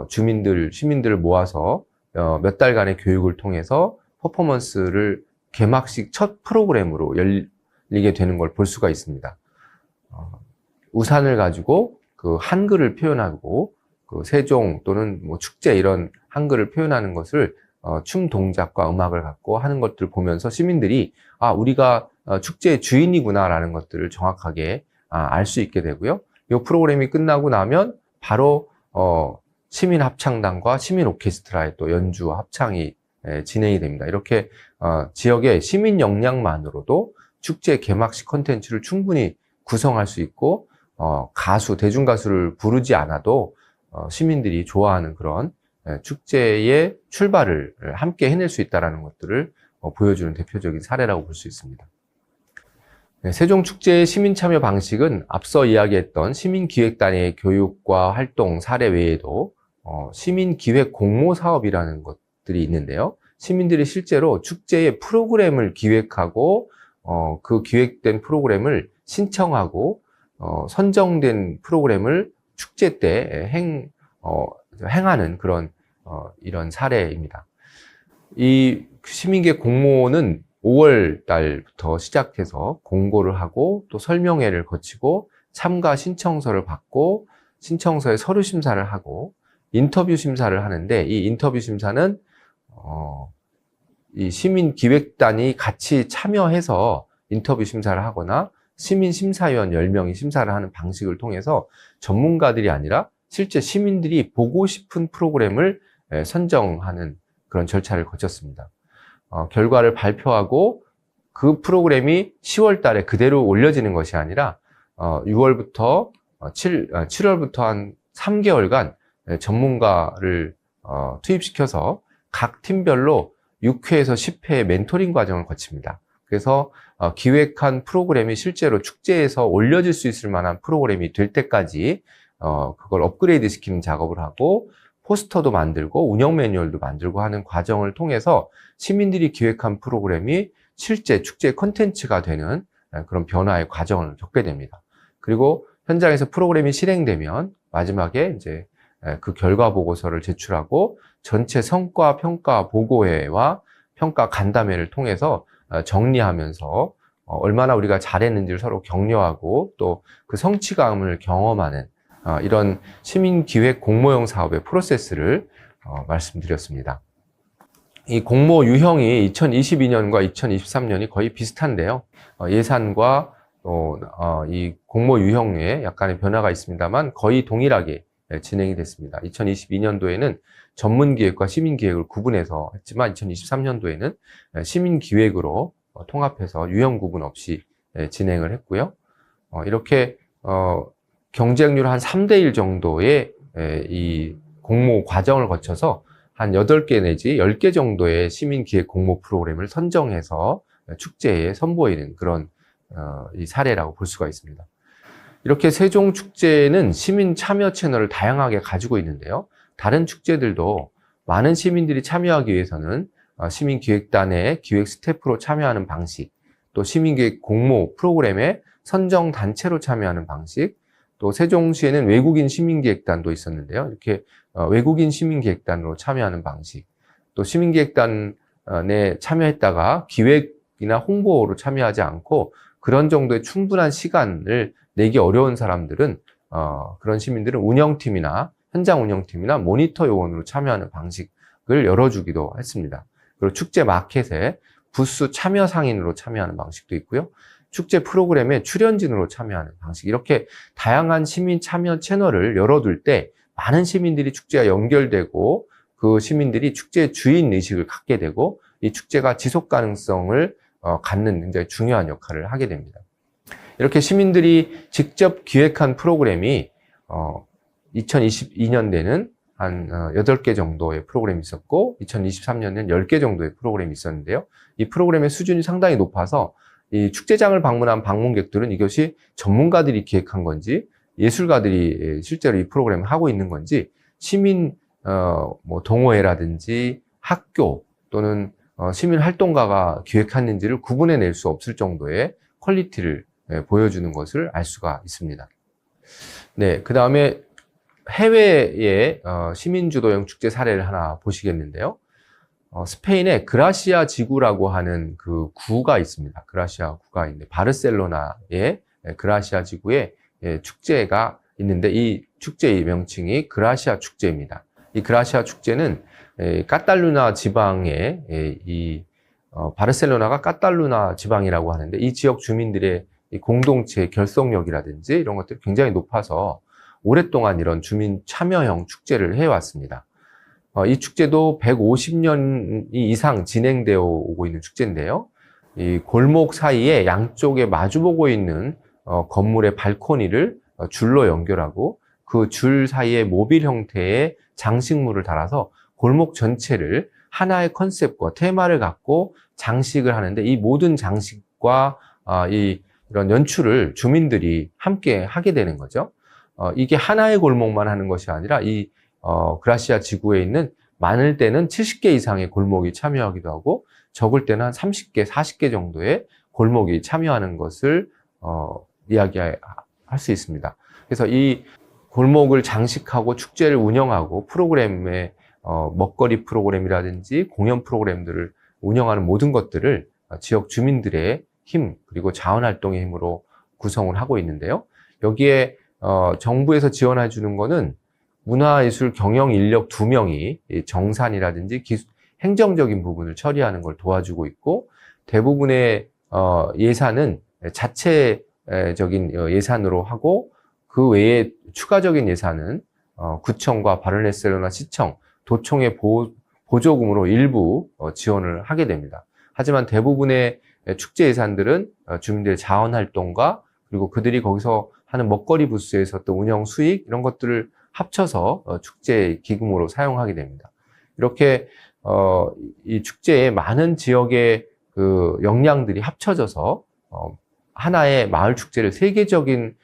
시민들을 모아서 몇 달간의 교육을 통해서 퍼포먼스를 개막식 첫 프로그램으로 열리게 되는 걸 볼 수가 있습니다. 우산을 가지고 그 한글을 표현하고 그 세종 또는 뭐 축제 이런 한글을 표현하는 것을 춤 동작과 음악을 갖고 하는 것들을 보면서 시민들이 우리가 축제의 주인이구나라는 것들을 정확하게 알 수 있게 되고요. 이 프로그램이 끝나고 나면 바로 시민 합창단과 시민 오케스트라의 또 연주와 합창이 진행이 됩니다. 이렇게 지역의 시민 역량만으로도 축제 개막식 콘텐츠를 충분히 구성할 수 있고 대중 가수를 부르지 않아도 시민들이 좋아하는 그런 축제의 출발을 함께 해낼 수 있다는 것들을 보여주는 대표적인 사례라고 볼 수 있습니다. 세종축제의 시민참여 방식은 앞서 이야기했던 시민기획단의 교육과 활동 사례 외에도 시민기획 공모사업이라는 것들이 있는데요. 시민들이 실제로 축제의 프로그램을 기획하고 그 기획된 프로그램을 신청하고 선정된 프로그램을 축제 때 행하는 그런 이런 사례입니다. 이 시민기획 공모는 5월 달부터 시작해서 공고를 하고 또 설명회를 거치고 참가 신청서를 받고 신청서에 서류 심사를 하고 인터뷰 심사를 하는데 이 인터뷰 심사는 이 시민기획단이 같이 참여해서 인터뷰 심사를 하거나 시민심사위원 10명이 심사를 하는 방식을 통해서 전문가들이 아니라 실제 시민들이 보고 싶은 프로그램을 선정하는 그런 절차를 거쳤습니다. 결과를 발표하고 그 프로그램이 10월 달에 그대로 올려지는 것이 아니라 6월부터 7월부터 한 3개월간 전문가를 투입시켜서 각 팀별로 6회에서 10회의 멘토링 과정을 거칩니다. 그래서 기획한 프로그램이 실제로 축제에서 올려질 수 있을 만한 프로그램이 될 때까지 그걸 업그레이드 시키는 작업을 하고 포스터도 만들고 운영 매뉴얼도 만들고 하는 과정을 통해서 시민들이 기획한 프로그램이 실제 축제 콘텐츠가 되는 그런 변화의 과정을 겪게 됩니다. 그리고 현장에서 프로그램이 실행되면 마지막에 이제 그 결과 보고서를 제출하고 전체 성과 평가 보고회와 평가 간담회를 통해서 정리하면서 얼마나 우리가 잘했는지를 서로 격려하고 또 그 성취감을 경험하는 이런 시민기획 공모형 사업의 프로세스를 말씀드렸습니다. 이 공모 유형이 2022년과 2023년이 거의 비슷한데요. 예산과 이 공모 유형에 약간의 변화가 있습니다만 거의 동일하게 진행이 됐습니다. 2022년도에는 전문기획과 시민기획을 구분해서 했지만 2023년도에는 시민기획으로 통합해서 유형 구분 없이 진행을 했고요. 이렇게 경쟁률 한 3대1 정도의 이 공모 과정을 거쳐서 한 8개 내지 10개 정도의 시민기획 공모 프로그램을 선정해서 축제에 선보이는 그런 이 사례라고 볼 수가 있습니다. 이렇게 세종축제는 시민 참여 채널을 다양하게 가지고 있는데요. 다른 축제들도 많은 시민들이 참여하기 위해서는 시민기획단의 기획 스태프로 참여하는 방식, 또 시민기획 공모 프로그램에 선정 단체로 참여하는 방식, 또 세종시에는 외국인 시민기획단도 있었는데요. 이렇게 외국인 시민기획단으로 참여하는 방식, 또 시민기획단에 참여했다가 기획 방식이나 홍보로 참여하지 않고 그런 정도의 충분한 시간을 내기 어려운 사람들은 그런 시민들은 운영팀이나 현장 운영팀이나 모니터 요원으로 참여하는 방식을 열어주기도 했습니다. 그리고 축제 마켓에 부스 참여 상인으로 참여하는 방식도 있고요. 축제 프로그램에 출연진으로 참여하는 방식, 이렇게 다양한 시민 참여 채널을 열어둘 때 많은 시민들이 축제와 연결되고 그 시민들이 축제의 주인 의식을 갖게 되고 이 축제가 지속 가능성을 갖는 굉장히 중요한 역할을 하게 됩니다. 이렇게 시민들이 직접 기획한 프로그램이 2022년대는 한 8개 정도의 프로그램이 있었고 2023년에는 10개 정도의 프로그램이 있었는데요. 이 프로그램의 수준이 상당히 높아서 이 축제장을 방문한 방문객들은 이것이 전문가들이 기획한 건지 예술가들이 실제로 이 프로그램을 하고 있는 건지 시민 뭐 동호회라든지 학교 또는 시민 활동가가 기획했는지를 구분해낼 수 없을 정도의 퀄리티를 보여주는 것을 알 수가 있습니다. 네, 그 다음에 해외의 시민주도형 축제 사례를 하나 보시겠는데요. 스페인의 그라시아 지구라고 하는 그 구가 있습니다. 그라시아 구가 있는데 바르셀로나의 그라시아 지구에 축제가 있는데 이 축제의 명칭이 그라시아 축제입니다. 이 그라시아 축제는 카탈루나 지방의 바르셀로나가 카탈루나 지방이라고 하는데 이 지역 주민들의 이 공동체 결속력이라든지 이런 것들이 굉장히 높아서 오랫동안 이런 주민 참여형 축제를 해왔습니다. 이 축제도 150년 이상 진행되어 오고 있는 축제인데요. 이 골목 사이에 양쪽에 마주보고 있는 건물의 발코니를 줄로 연결하고 그 줄 사이에 모빌 형태의 장식물을 달아서 골목 전체를 하나의 컨셉과 테마를 갖고 장식을 하는데 이 모든 장식과 이런 연출을 주민들이 함께 하게 되는 거죠. 이게 하나의 골목만 하는 것이 아니라 이 그라시아 지구에 있는 많을 때는 70개 이상의 골목이 참여하기도 하고 적을 때는 한 30개, 40개 정도의 골목이 참여하는 것을 이야기할 수 있습니다. 그래서 이 골목을 장식하고 축제를 운영하고 프로그램에 먹거리 프로그램이라든지 공연 프로그램들을 운영하는 모든 것들을 지역 주민들의 힘 그리고 자원활동의 힘으로 구성을 하고 있는데요. 여기에 정부에서 지원해 주는 거는 문화예술 경영 인력 2명이 정산이라든지 행정적인 부분을 처리하는 걸 도와주고 있고 대부분의 예산은 자체적인 예산으로 하고 그 외에 추가적인 예산은 구청과 바르셀로나 시청, 도청의 보조금으로 일부 지원을 하게 됩니다. 하지만 대부분의 축제 예산들은 주민들의 자원활동과 그리고 그들이 거기서 하는 먹거리 부스에서 또 운영 수익 이런 것들을 합쳐서 축제 기금으로 사용하게 됩니다. 이렇게 이 축제에 많은 지역의 그 역량들이 합쳐져서 하나의 마을 축제를 세계적인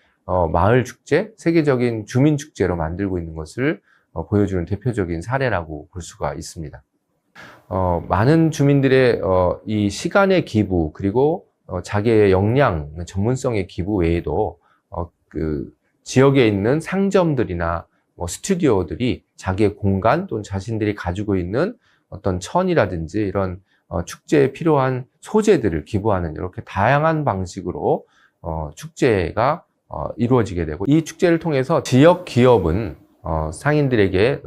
마을 축제, 세계적인 주민 축제로 만들고 있는 것을 보여주는 대표적인 사례라고 볼 수가 있습니다. 많은 주민들의 이 시간의 기부 그리고 자기의 역량, 전문성의 기부 외에도 그 지역에 있는 상점들이나 스튜디오들이 자기의 공간 또는 자신들이 가지고 있는 어떤 천이라든지 이런 축제에 필요한 소재들을 기부하는 이렇게 다양한 방식으로 축제가 이루어지게 되고 이 축제를 통해서 지역 기업은 상인들에게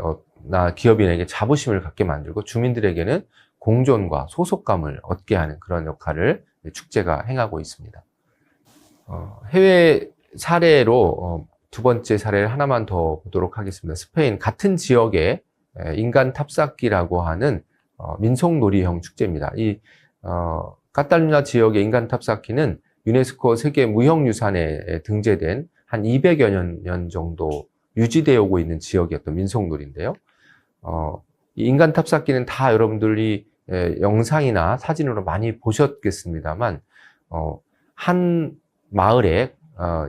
나 기업인에게 자부심을 갖게 만들고 주민들에게는 공존과 소속감을 얻게 하는 그런 역할을 축제가 행하고 있습니다. 해외 사례로 두 번째 사례를 하나만 더 보도록 하겠습니다. 스페인 같은 지역의 인간 탑쌓기라고 하는 민속놀이형 축제입니다. 이 카탈루냐 지역의 인간 탑쌓기는 유네스코 세계 무형유산에 등재된 한 200여 년 정도 유지되어 오고 있는 지역의 어떤 민속놀이인데요. 이 인간 탑쌓기는 다 여러분들이 영상이나 사진으로 많이 보셨겠습니다만 한 마을에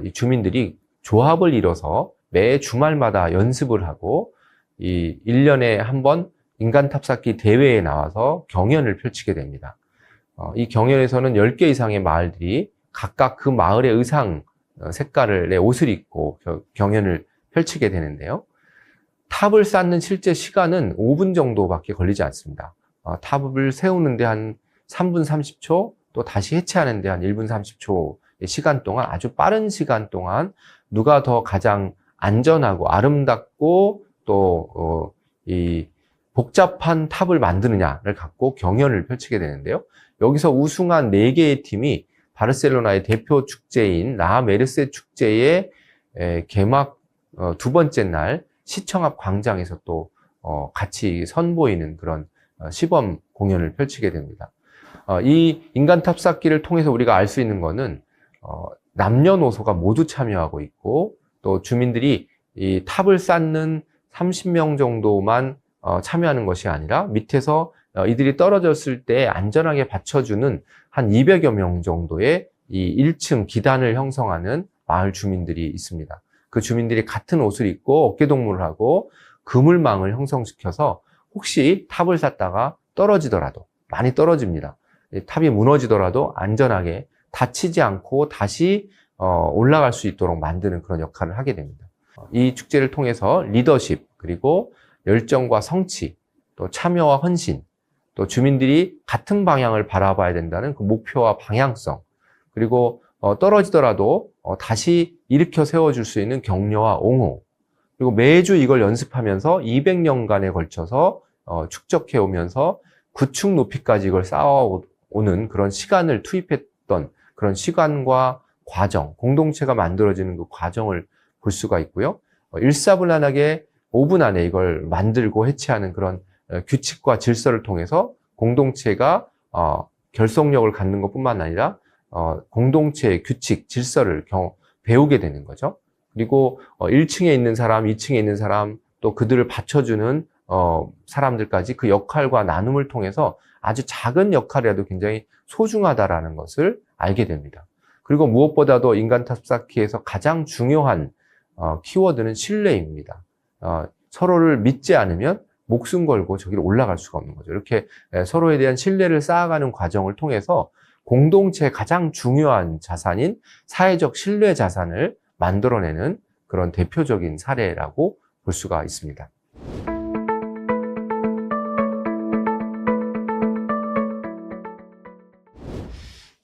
이 주민들이 조합을 이뤄서 매 주말마다 연습을 하고 이 1년에 한 번 인간 탑쌓기 대회에 나와서 경연을 펼치게 됩니다. 이 경연에서는 10개 이상의 마을들이 각각 그 마을의 의상 색깔의 옷을 입고 경연을 펼치게 되는데요. 탑을 쌓는 실제 시간은 5분 정도밖에 걸리지 않습니다. 탑을 세우는데 한 3분 30초 또 다시 해체하는 데 한 1분 30초의 시간 동안, 아주 빠른 시간 동안 누가 더 가장 안전하고 아름답고 또 이 복잡한 탑을 만드느냐를 갖고 경연을 펼치게 되는데요. 여기서 우승한 4개의 팀이 바르셀로나의 대표 축제인 라 메르세 축제의 개막 두 번째 날 시청 앞 광장에서 또 같이 선보이는 그런 시범 공연을 펼치게 됩니다. 이 인간탑 쌓기를 통해서 우리가 알 수 있는 거는 남녀노소가 모두 참여하고 있고, 또 주민들이 이 탑을 쌓는 30명 정도만 참여하는 것이 아니라 밑에서 이들이 떨어졌을 때 안전하게 받쳐주는 한 200여 명 정도의 이 1층 기단을 형성하는 마을 주민들이 있습니다. 그 주민들이 같은 옷을 입고 어깨동무를 하고 그물망을 형성시켜서 혹시 탑을 쌓다가 떨어지더라도, 많이 떨어집니다. 탑이 무너지더라도 안전하게 다치지 않고 다시 올라갈 수 있도록 만드는 그런 역할을 하게 됩니다. 이 축제를 통해서 리더십, 그리고 열정과 성취, 또 참여와 헌신, 또 주민들이 같은 방향을 바라봐야 된다는 그 목표와 방향성, 그리고 떨어지더라도 다시 일으켜 세워줄 수 있는 격려와 옹호, 그리고 매주 이걸 연습하면서 200년간에 걸쳐서 축적해 오면서 9층 높이까지 이걸 쌓아오는 그런 시간을 투입했던 그런 시간과 과정, 공동체가 만들어지는 그 과정을 볼 수가 있고요. 일사불란하게 5분 안에 이걸 만들고 해체하는 그런 규칙과 질서를 통해서 공동체가 결속력을 갖는 것뿐만 아니라 공동체의 규칙, 질서를 배우게 되는 거죠. 그리고 1층에 있는 사람, 2층에 있는 사람, 또 그들을 받쳐주는 사람들까지 그 역할과 나눔을 통해서 아주 작은 역할이라도 굉장히 소중하다라는 것을 알게 됩니다. 그리고 무엇보다도 인간탑 쌓기에서 가장 중요한 키워드는 신뢰입니다. 서로를 믿지 않으면 목숨 걸고 저기로 올라갈 수가 없는 거죠. 이렇게 서로에 대한 신뢰를 쌓아가는 과정을 통해서 공동체의 가장 중요한 자산인 사회적 신뢰 자산을 만들어내는 그런 대표적인 사례라고 볼 수가 있습니다.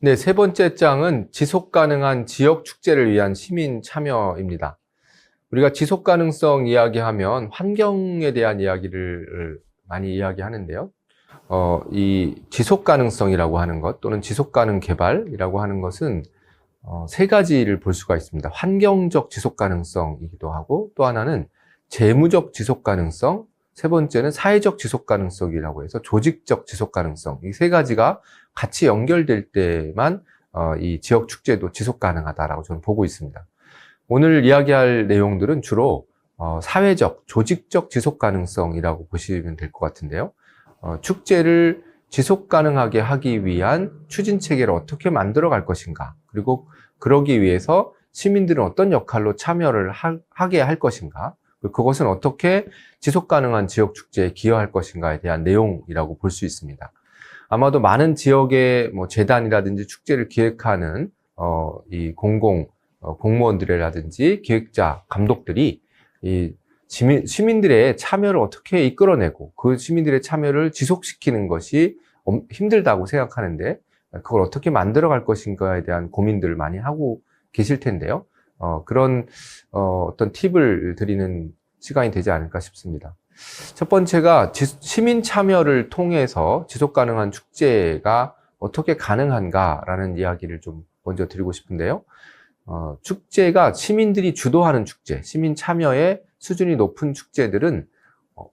네, 세 번째 장은 지속 가능한 지역 축제를 위한 시민 참여입니다. 우리가 지속 가능성 이야기하면 환경에 대한 이야기를 많이 이야기하는데요. 이 지속 가능성이라고 하는 것, 또는 지속 가능 개발이라고 하는 것은 세 가지를 볼 수가 있습니다. 환경적 지속 가능성이기도 하고, 또 하나는 재무적 지속 가능성, 세 번째는 사회적 지속 가능성이라고 해서 조직적 지속 가능성, 이 세 가지가 같이 연결될 때만 이 지역 축제도 지속 가능하다라고 저는 보고 있습니다. 오늘 이야기할 내용들은 주로 사회적, 조직적 지속 가능성이라고 보시면 될 것 같은데요. 축제를 지속 가능하게 하기 위한 추진 체계를 어떻게 만들어 갈 것인가, 그리고 그러기 위해서 시민들은 어떤 역할로 참여를 하게 할 것인가, 그것은 어떻게 지속 가능한 지역 축제에 기여할 것인가에 대한 내용이라고 볼 수 있습니다. 아마도 많은 지역의 재단이라든지 축제를 기획하는 이 공무원들이라든지 기획자, 감독들이 이 시민들의 참여를 어떻게 이끌어내고 그 시민들의 참여를 지속시키는 것이 힘들다고 생각하는데, 그걸 어떻게 만들어 갈 것인가에 대한 고민들을 많이 하고 계실 텐데요. 그런 어떤 팁을 드리는 시간이 되지 않을까 싶습니다. 첫 번째가 시민 참여를 통해서 지속 가능한 축제가 어떻게 가능한가라는 이야기를 좀 먼저 드리고 싶은데요. 축제가 시민들이 주도하는 축제, 시민 참여의 수준이 높은 축제들은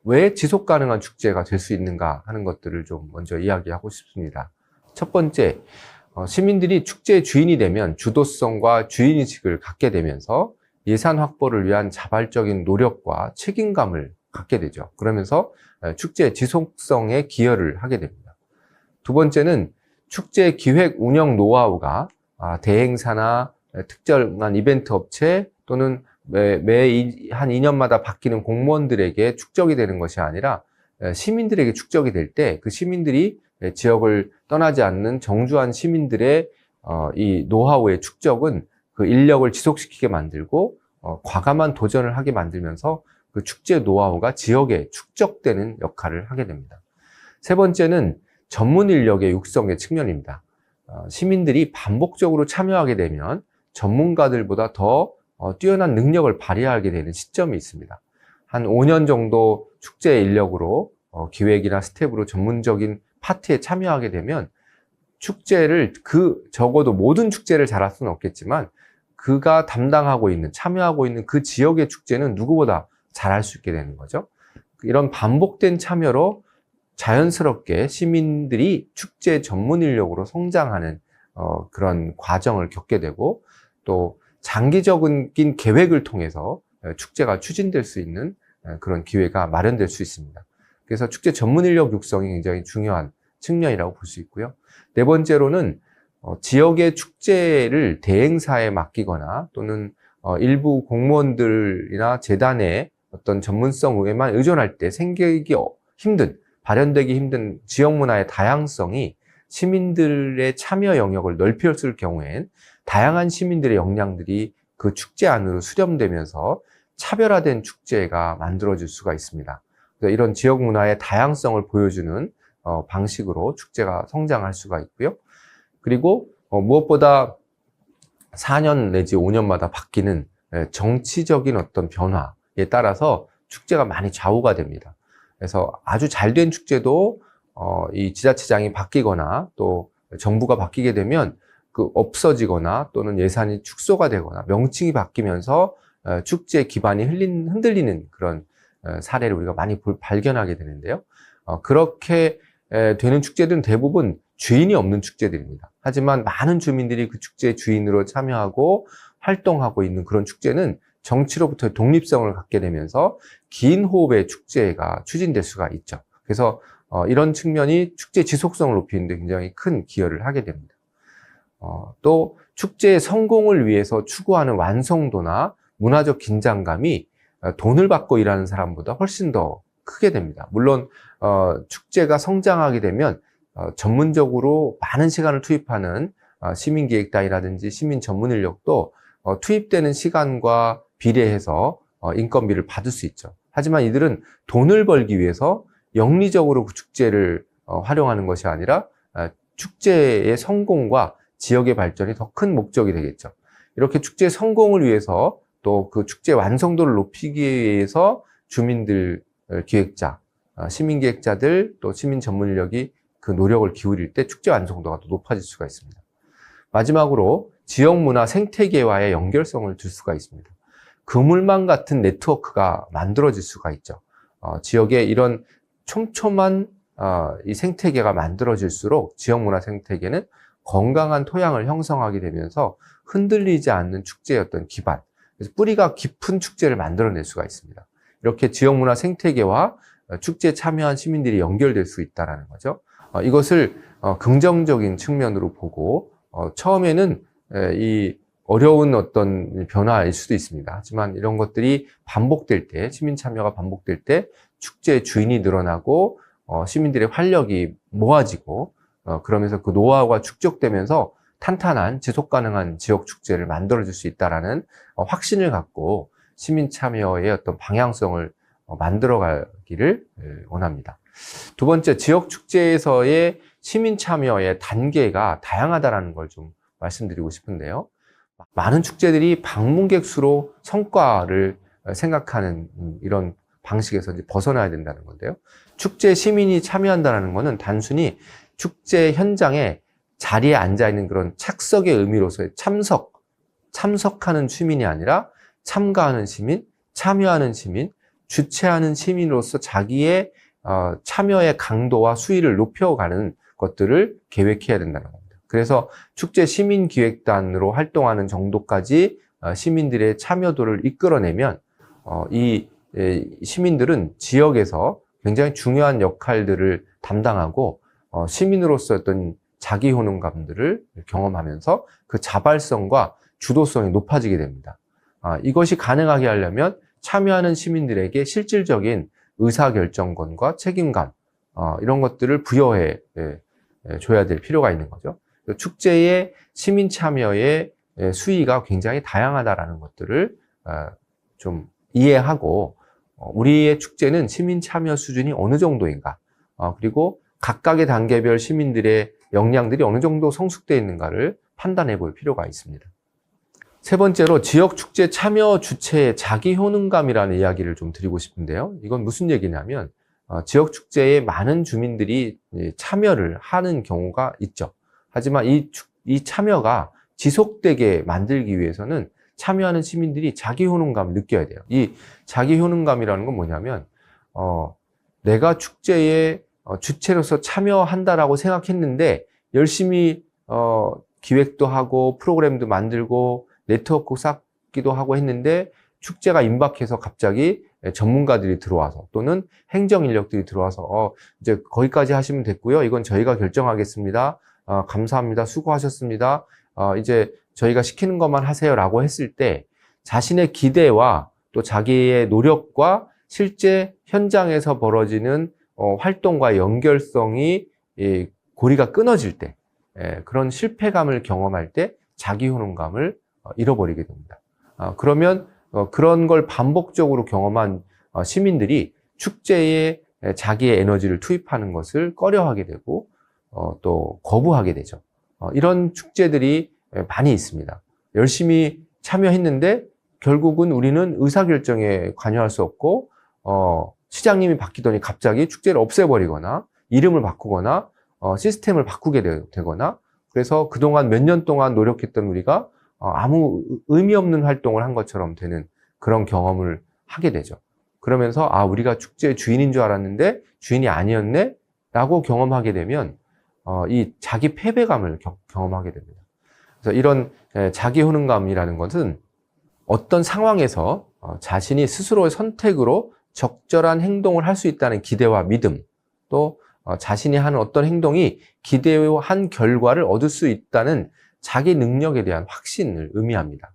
왜 지속 가능한 축제가 될 수 있는가 하는 것들을 좀 먼저 이야기하고 싶습니다. 첫 번째, 시민들이 축제의 주인이 되면 주도성과 주인의식을 갖게 되면서 예산 확보를 위한 자발적인 노력과 책임감을 갖게 되죠. 그러면서 축제의 지속성에 기여를 하게 됩니다. 두 번째는 축제 기획 운영 노하우가 대행사나 특정한 이벤트 업체 또는 매 한 2년마다 바뀌는 공무원들에게 축적이 되는 것이 아니라 시민들에게 축적이 될 때 그 시민들이 지역을 떠나지 않는 정주한 시민들의 이 노하우의 축적은 그 인력을 지속시키게 만들고 과감한 도전을 하게 만들면서 그 축제 노하우가 지역에 축적되는 역할을 하게 됩니다. 세 번째는 전문 인력의 육성의 측면입니다. 시민들이 반복적으로 참여하게 되면 전문가들보다 더 뛰어난 능력을 발휘하게 되는 시점이 있습니다. 한 5년 정도 축제 인력으로 기획이나 스텝으로 전문적인 파트에 참여하게 되면 축제를 적어도 모든 축제를 잘할 수는 없겠지만 그가 담당하고 있는, 참여하고 있는 그 지역의 축제는 누구보다 잘할 수 있게 되는 거죠. 이런 반복된 참여로 자연스럽게 시민들이 축제 전문 인력으로 성장하는 그런 과정을 겪게 되고, 또 장기적인 계획을 통해서 축제가 추진될 수 있는 그런 기회가 마련될 수 있습니다. 그래서 축제 전문 인력 육성이 굉장히 중요한 측면이라고 볼 수 있고요. 네 번째로는 지역의 축제를 대행사에 맡기거나 또는 일부 공무원들이나 재단의 어떤 전문성에만 의존할 때 생기기 힘든, 발현되기 힘든 지역 문화의 다양성이 시민들의 참여 영역을 넓혔을 경우엔 다양한 시민들의 역량들이 그 축제 안으로 수렴되면서 차별화된 축제가 만들어질 수가 있습니다. 그래서 이런 지역 문화의 다양성을 보여주는 방식으로 축제가 성장할 수가 있고요. 그리고 무엇보다 4년 내지 5년마다 바뀌는 정치적인 어떤 변화에 따라서 축제가 많이 좌우가 됩니다. 그래서 아주 잘된 축제도 이 지자체장이 바뀌거나 또 정부가 바뀌게 되면 없어지거나 또는 예산이 축소가 되거나 명칭이 바뀌면서 축제 기반이 흔들리는 그런 사례를 우리가 많이 발견하게 되는데요. 그렇게 되는 축제들은 대부분 주인이 없는 축제들입니다. 하지만 많은 주민들이 그 축제의 주인으로 참여하고 활동하고 있는 그런 축제는 정치로부터의 독립성을 갖게 되면서 긴 호흡의 축제가 추진될 수가 있죠. 그래서 이런 측면이 축제 지속성을 높이는 데 굉장히 큰 기여를 하게 됩니다. 또 축제의 성공을 위해서 추구하는 완성도나 문화적 긴장감이 돈을 받고 일하는 사람보다 훨씬 더 크게 됩니다. 물론 축제가 성장하게 되면 전문적으로 많은 시간을 투입하는 시민기획단이라든지 시민 전문 인력도 투입되는 시간과 비례해서 인건비를 받을 수 있죠. 하지만 이들은 돈을 벌기 위해서 영리적으로 그 축제를 활용하는 것이 아니라 축제의 성공과 지역의 발전이 더 큰 목적이 되겠죠. 이렇게 축제의 성공을 위해서 또 그 축제 완성도를 높이기 위해서 주민들, 기획자, 시민기획자들 또 시민 전문 인력이 그 노력을 기울일 때 축제 완성도가 더 높아질 수가 있습니다. 마지막으로 지역 문화 생태계와의 연결성을 둘 수가 있습니다. 그물망 같은 네트워크가 만들어질 수가 있죠. 지역에 이런 촘촘한 이 생태계가 만들어질수록 지역 문화 생태계는 건강한 토양을 형성하게 되면서 흔들리지 않는 축제의 어떤 기반, 그래서 뿌리가 깊은 축제를 만들어낼 수가 있습니다. 이렇게 지역 문화 생태계와 축제에 참여한 시민들이 연결될 수 있다는 거죠. 이것을 긍정적인 측면으로 보고 처음에는 이 어려운 어떤 변화일 수도 있습니다. 하지만 이런 것들이 반복될 때, 시민 참여가 반복될 때 축제의 주인이 늘어나고 시민들의 활력이 모아지고 그러면서 그 노하우가 축적되면서 탄탄한 지속 가능한 지역 축제를 만들어줄 수 있다는 확신을 갖고 시민 참여의 어떤 방향성을 만들어가기를 원합니다. 두 번째, 지역 축제에서의 시민 참여의 단계가 다양하다는 걸 좀 말씀드리고 싶은데요. 많은 축제들이 방문객 수로 성과를 생각하는 이런 방식에서 이제 벗어나야 된다는 건데요. 축제 시민이 참여한다는 것은 단순히 축제 현장에 자리에 앉아있는 그런 착석의 의미로서의 참석하는 시민이 아니라 참가하는 시민, 참여하는 시민, 주최하는 시민으로서 자기의 참여의 강도와 수위를 높여가는 것들을 계획해야 된다는 겁니다. 그래서 축제 시민기획단으로 활동하는 정도까지 시민들의 참여도를 이끌어내면 이 시민들은 지역에서 굉장히 중요한 역할들을 담당하고 시민으로서 어떤 자기 효능감들을 경험하면서 그 자발성과 주도성이 높아지게 됩니다. 이것이 가능하게 하려면 참여하는 시민들에게 실질적인 의사결정권과 책임감 이런 것들을 부여해 줘야 될 필요가 있는 거죠. 축제의 시민 참여의 수위가 굉장히 다양하다라는 것들을 좀 이해하고 우리의 축제는 시민 참여 수준이 어느 정도인가 그리고 각각의 단계별 시민들의 역량들이 어느 정도 성숙되어 있는가를 판단해 볼 필요가 있습니다. 세 번째로 지역축제 참여 주체의 자기 효능감이라는 이야기를 좀 드리고 싶은데요. 이건 무슨 얘기냐면 지역축제에 많은 주민들이 참여를 하는 경우가 있죠. 하지만 이 참여가 지속되게 만들기 위해서는 참여하는 시민들이 자기 효능감을 느껴야 돼요. 이 자기 효능감이라는 건 뭐냐면 내가 축제에 주체로서 참여한다라고 생각했는데 열심히 기획도 하고 프로그램도 만들고 네트워크 쌓기도 하고 했는데 축제가 임박해서 갑자기 전문가들이 들어와서 또는 행정 인력들이 들어와서 이제 거기까지 하시면 됐고요. 이건 저희가 결정하겠습니다. 감사합니다. 수고하셨습니다. 이제 저희가 시키는 것만 하세요라고 했을 때 자신의 기대와 또 자기의 노력과 실제 현장에서 벌어지는 활동과의 연결성이 고리가 끊어질 때 그런 실패감을 경험할 때 자기 효능감을 잃어버리게 됩니다. 그러면 그런 걸 반복적으로 경험한 시민들이 축제에 자기의 에너지를 투입하는 것을 꺼려하게 되고 또 거부하게 되죠. 이런 축제들이 많이 있습니다. 열심히 참여했는데 결국은 우리는 의사결정에 관여할 수 없고 시장님이 바뀌더니 갑자기 축제를 없애버리거나 이름을 바꾸거나 시스템을 바꾸게 되거나 그래서 그동안 몇 년 동안 노력했던 우리가 아무 의미 없는 활동을 한 것처럼 되는 그런 경험을 하게 되죠. 그러면서 우리가 축제의 주인인 줄 알았는데 주인이 아니었네? 라고 경험하게 되면 이 자기 패배감을 경험하게 됩니다. 그래서 이런 자기 효능감이라는 것은 어떤 상황에서 자신이 스스로의 선택으로 적절한 행동을 할 수 있다는 기대와 믿음, 또 자신이 하는 어떤 행동이 기대한 결과를 얻을 수 있다는 자기 능력에 대한 확신을 의미합니다.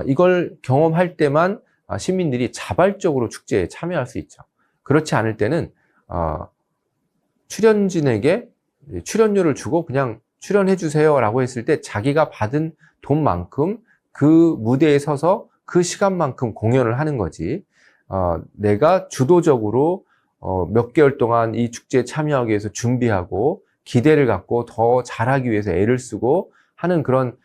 이걸 경험할 때만 시민들이 자발적으로 축제에 참여할 수 있죠. 그렇지 않을 때는 출연진에게 출연료를 주고 그냥 출연해 주세요라고 했을 때 자기가 받은 돈만큼 그 무대에 서서 그 시간만큼 공연을 하는 거지 내가 주도적으로 몇 개월 동안 이 축제에 참여하기 위해서 준비하고 기대를 갖고 더 잘하기 위해서 애를 쓰고 하는 그런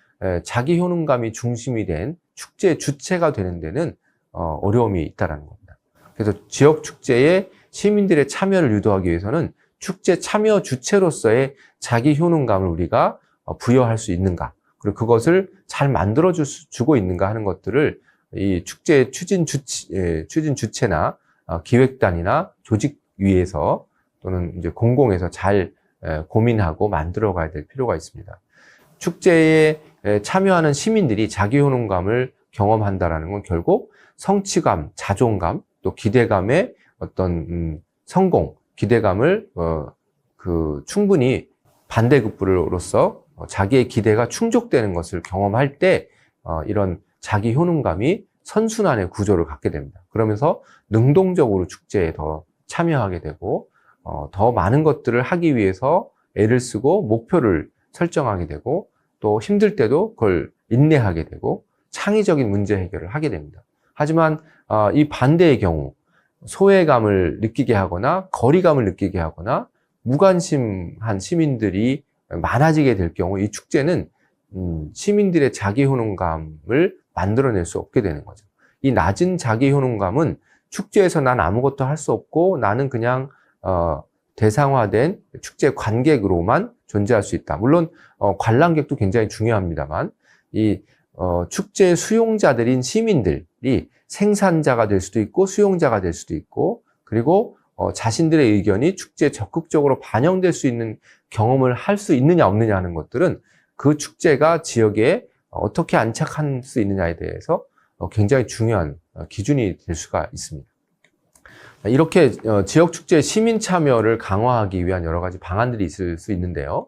자기 효능감이 중심이 된 축제 주체가 되는 데는 어려움이 있다는 겁니다. 그래서 지역 축제에 시민들의 참여를 유도하기 위해서는 축제 참여 주체로서의 자기 효능감을 우리가 부여할 수 있는가, 그리고 그것을 잘 만들어 주고 있는가 하는 것들을 이 축제 추진 주체나 기획단이나 조직위에서 또는 이제 공공에서 잘 고민하고 만들어 가야 될 필요가 있습니다. 축제에 참여하는 시민들이 자기 효능감을 경험한다라는 건 결국 성취감, 자존감, 또 기대감의 어떤 성공, 기대감을 충분히 반대급부로서 자기의 기대가 충족되는 것을 경험할 때 이런 자기 효능감이 선순환의 구조를 갖게 됩니다. 그러면서 능동적으로 축제에 더 참여하게 되고 더 많은 것들을 하기 위해서 애를 쓰고 목표를 설정하게 되고 또 힘들 때도 그걸 인내하게 되고 창의적인 문제 해결을 하게 됩니다. 하지만 이 반대의 경우 소외감을 느끼게 하거나 거리감을 느끼게 하거나 무관심한 시민들이 많아지게 될 경우 이 축제는 시민들의 자기 효능감을 만들어낼 수 없게 되는 거죠. 이 낮은 자기 효능감은 축제에서 난 아무것도 할 수 없고 나는 그냥 대상화된 축제 관객으로만 존재할 수 있다. 물론 관람객도 굉장히 중요합니다만 이 축제 수용자들인 시민들이 생산자가 될 수도 있고 수용자가 될 수도 있고 그리고 자신들의 의견이 축제에 적극적으로 반영될 수 있는 경험을 할 수 있느냐 없느냐 하는 것들은 그 축제가 지역에 어떻게 안착할 수 있느냐에 대해서 굉장히 중요한 기준이 될 수가 있습니다. 이렇게 지역축제 시민 참여를 강화하기 위한 여러 가지 방안들이 있을 수 있는데요.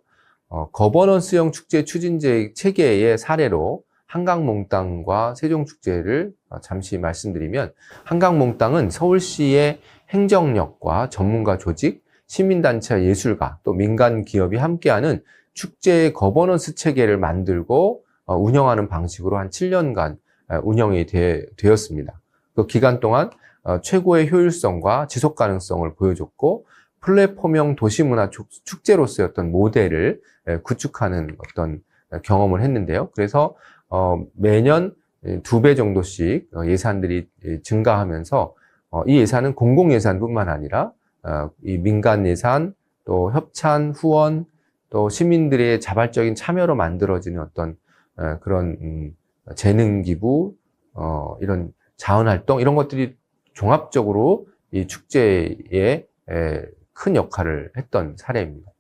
거버넌스형 축제 추진제 체계의 사례로 한강몽땅과 세종축제를 잠시 말씀드리면 한강몽땅은 서울시의 행정력과 전문가 조직, 시민단체 예술가, 또 민간 기업이 함께하는 축제의 거버넌스 체계를 만들고 운영하는 방식으로 한 7년간 운영이 되었습니다. 그 기간 동안 최고의 효율성과 지속 가능성을 보여줬고 플랫폼형 도시문화 축제로서의 어떤 모델을 구축하는 어떤 경험을 했는데요. 그래서 매년 2배 정도씩 예산들이 증가하면서 이 예산은 공공예산뿐만 아니라 이 민간 예산, 또 협찬, 후원, 또 시민들의 자발적인 참여로 만들어지는 어떤 그런 재능 기부, 이런 자원 활동 이런 것들이 종합적으로 이 축제에 큰 역할을 했던 사례입니다.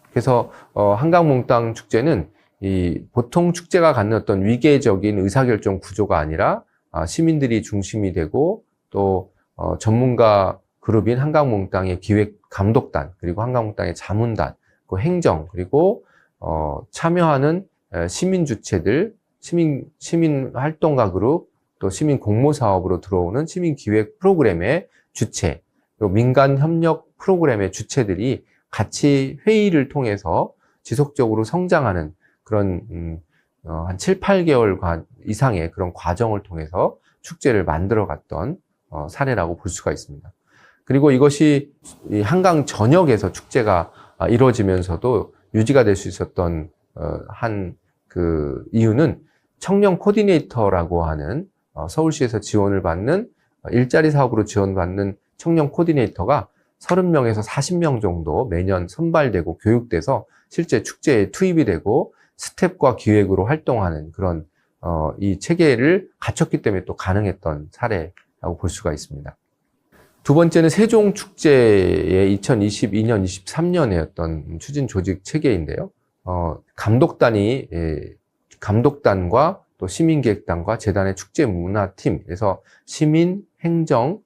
그래서 한강몽땅 축제는 이 보통 축제가 갖는 어떤 위계적인 의사결정 구조가 아니라 시민들이 중심이 되고 또 전문가 그룹인 한강몽땅의 기획 감독단, 그리고 한강몽땅의 자문단, 그 행정, 그리고 참여하는 시민 주체들, 시민 활동가 그룹, 또 시민 공모 사업으로 들어오는 시민 기획 프로그램의 주체, 그리고 민간 협력 프로그램의 주체들이 같이 회의를 통해서 지속적으로 성장하는 그런 한 7, 8개월 이상의 그런 과정을 통해서 축제를 만들어 갔던 사례라고 볼 수가 있습니다. 그리고 이것이 이 한강 전역에서 축제가 이루어지면서도 유지가 될 수 있었던 한 그 이유는 청년 코디네이터라고 하는 서울시에서 지원을 받는 일자리 사업으로 지원받는 청년 코디네이터가 30명에서 40명 정도 매년 선발되고 교육돼서 실제 축제에 투입이 되고 스텝과 기획으로 활동하는 그런 이 체계를 갖췄기 때문에 또 가능했던 사례라고 볼 수가 있습니다. 두 번째는 세종축제의 2022년, 23년에 어떤 추진 조직 체계인데요. 감독단과 또 시민기획단과 재단의 축제문화팀, 그래서 시민, 행정,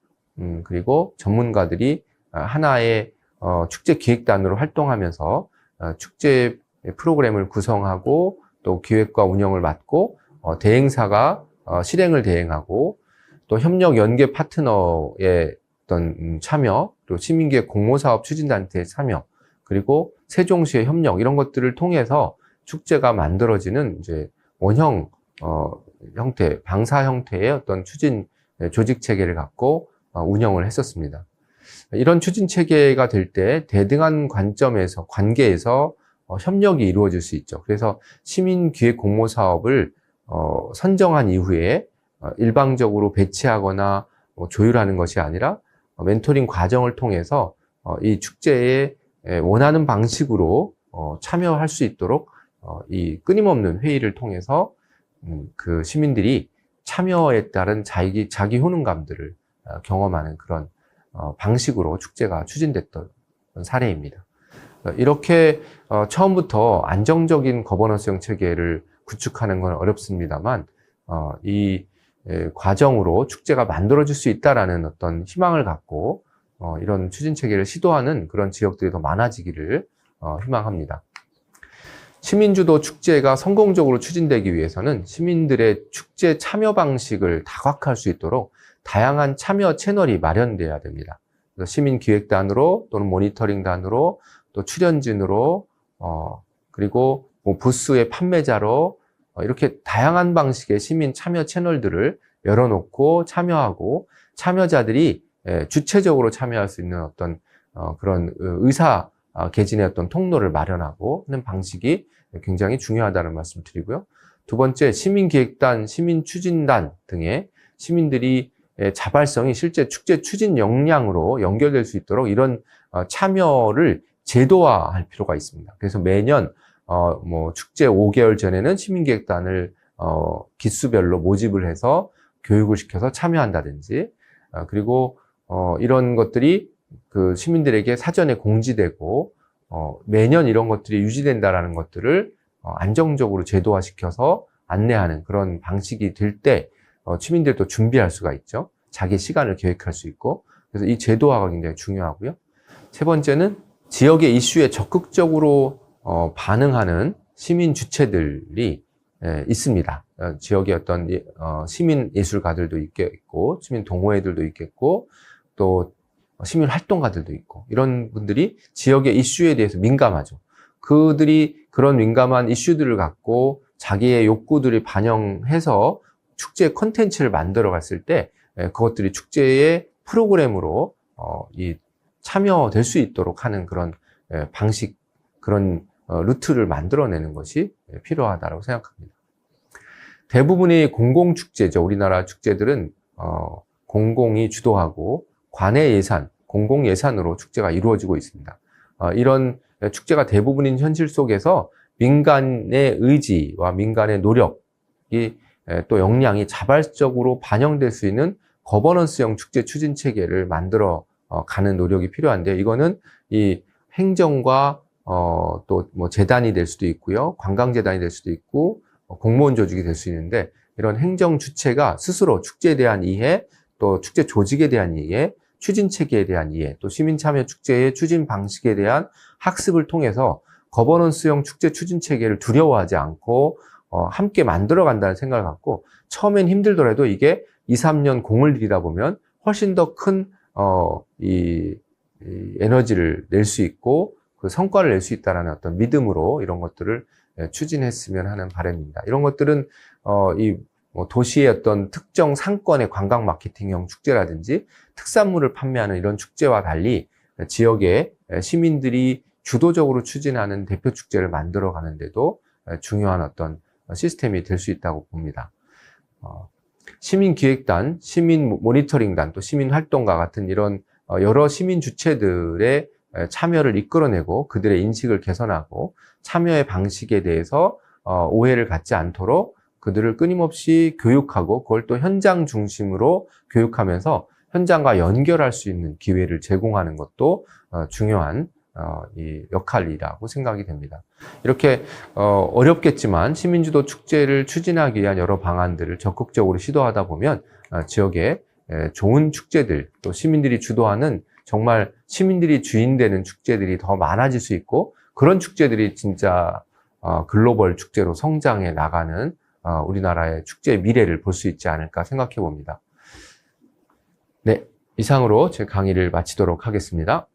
그리고 전문가들이 하나의 축제기획단으로 활동하면서 축제 프로그램을 구성하고 또 기획과 운영을 맡고 대행사가 실행을 대행하고 또 협력 연계 파트너의 어떤 참여, 또 시민기획 공모사업 추진단체의 참여, 그리고 세종시의 협력 이런 것들을 통해서 축제가 만들어지는 이제 원형 형태, 방사 형태의 어떤 추진 조직 체계를 갖고 운영을 했었습니다. 이런 추진 체계가 될 때 대등한 관계에서 협력이 이루어질 수 있죠. 그래서 시민기획 공모 사업을 선정한 이후에 일방적으로 배치하거나 조율하는 것이 아니라 멘토링 과정을 통해서 이 축제에 원하는 방식으로 참여할 수 있도록 이 끊임없는 회의를 통해서 그 시민들이 참여에 따른 자기 효능감들을 경험하는 그런 방식으로 축제가 추진됐던 사례입니다. 이렇게 처음부터 안정적인 거버넌스형 체계를 구축하는 건 어렵습니다만 이 과정으로 축제가 만들어질 수 있다라는 어떤 희망을 갖고 이런 추진 체계를 시도하는 그런 지역들이 더 많아지기를 희망합니다. 시민주도 축제가 성공적으로 추진되기 위해서는 시민들의 축제 참여 방식을 다각화할 수 있도록 다양한 참여 채널이 마련돼야 됩니다. 그래서 시민기획단으로 또는 모니터링단으로 또 출연진으로 그리고 뭐 부스의 판매자로 이렇게 다양한 방식의 시민 참여 채널들을 열어놓고 참여하고 참여자들이 주체적으로 참여할 수 있는 어떤 그런 의사 개진의 어떤 통로를 마련하고 하는 방식이 굉장히 중요하다는 말씀 드리고요. 두 번째, 시민기획단, 시민추진단 등의 시민들이 자발성이 실제 축제 추진 역량으로 연결될 수 있도록 이런 참여를 제도화할 필요가 있습니다. 그래서 매년 뭐 축제 5개월 전에는 시민기획단을 기수별로 모집을 해서 교육을 시켜서 참여한다든지 그리고 이런 것들이 그 시민들에게 사전에 공지되고 매년 이런 것들이 유지된다라는 것들을 안정적으로 제도화시켜서 안내하는 그런 방식이 될 때 시민들도 준비할 수가 있죠. 자기 시간을 계획할 수 있고 그래서 이 제도화가 굉장히 중요하고요. 세 번째는 지역의 이슈에 적극적으로 반응하는 시민 주체들이 있습니다. 지역의 어떤 시민 예술가들도 있겠고 시민 동호회들도 있겠고 또 시민 활동가들도 있고 이런 분들이 지역의 이슈에 대해서 민감하죠. 그들이 그런 민감한 이슈들을 갖고 자기의 욕구들을 반영해서 축제 콘텐츠를 만들어 갔을 때 그것들이 축제의 프로그램으로 이 참여될 수 있도록 하는 그런 방식, 그런 루트를 만들어내는 것이 필요하다고 생각합니다. 대부분이 공공축제죠. 우리나라 축제들은 공공이 주도하고 관의 예산, 공공 예산으로 축제가 이루어지고 있습니다. 이런 축제가 대부분인 현실 속에서 민간의 의지와 민간의 노력이 또 역량이 자발적으로 반영될 수 있는 거버넌스형 축제 추진 체계를 만들어 가는 노력이 필요한데, 이거는 이 행정과 또 뭐 재단이 될 수도 있고요, 관광재단이 될 수도 있고, 공무원 조직이 될 수 있는데, 이런 행정 주체가 스스로 축제에 대한 이해, 또 축제 조직에 대한 이해, 추진 체계에 대한 이해, 또 시민 참여 축제의 추진 방식에 대한 학습을 통해서 거버넌스형 축제 추진 체계를 두려워하지 않고 함께 만들어 간다는 생각을 갖고, 처음엔 힘들더라도 이게 2, 3년 공을 들이다 보면 훨씬 더 큰 에너지를 낼 수 있고 그 성과를 낼 수 있다는 어떤 믿음으로 이런 것들을 추진했으면 하는 바람입니다. 이런 것들은 도시의 어떤 특정 상권의 관광 마케팅형 축제라든지 특산물을 판매하는 이런 축제와 달리 지역의 시민들이 주도적으로 추진하는 대표 축제를 만들어 가는데도 중요한 어떤 시스템이 될 수 있다고 봅니다. 시민기획단, 시민모니터링단, 또 시민활동가 같은 이런 여러 시민 주체들의 참여를 이끌어내고 그들의 인식을 개선하고 참여의 방식에 대해서 오해를 갖지 않도록 그들을 끊임없이 교육하고 그걸 또 현장 중심으로 교육하면서 현장과 연결할 수 있는 기회를 제공하는 것도 중요한 이 역할이라고 생각이 됩니다. 이렇게 어렵겠지만 시민주도 축제를 추진하기 위한 여러 방안들을 적극적으로 시도하다 보면 지역에 좋은 축제들, 또 시민들이 주도하는 정말 시민들이 주인 되는 축제들이 더 많아질 수 있고, 그런 축제들이 진짜 글로벌 축제로 성장해 나가는 우리나라의 축제의 미래를 볼 수 있지 않을까 생각해 봅니다. 네, 이상으로 제 강의를 마치도록 하겠습니다.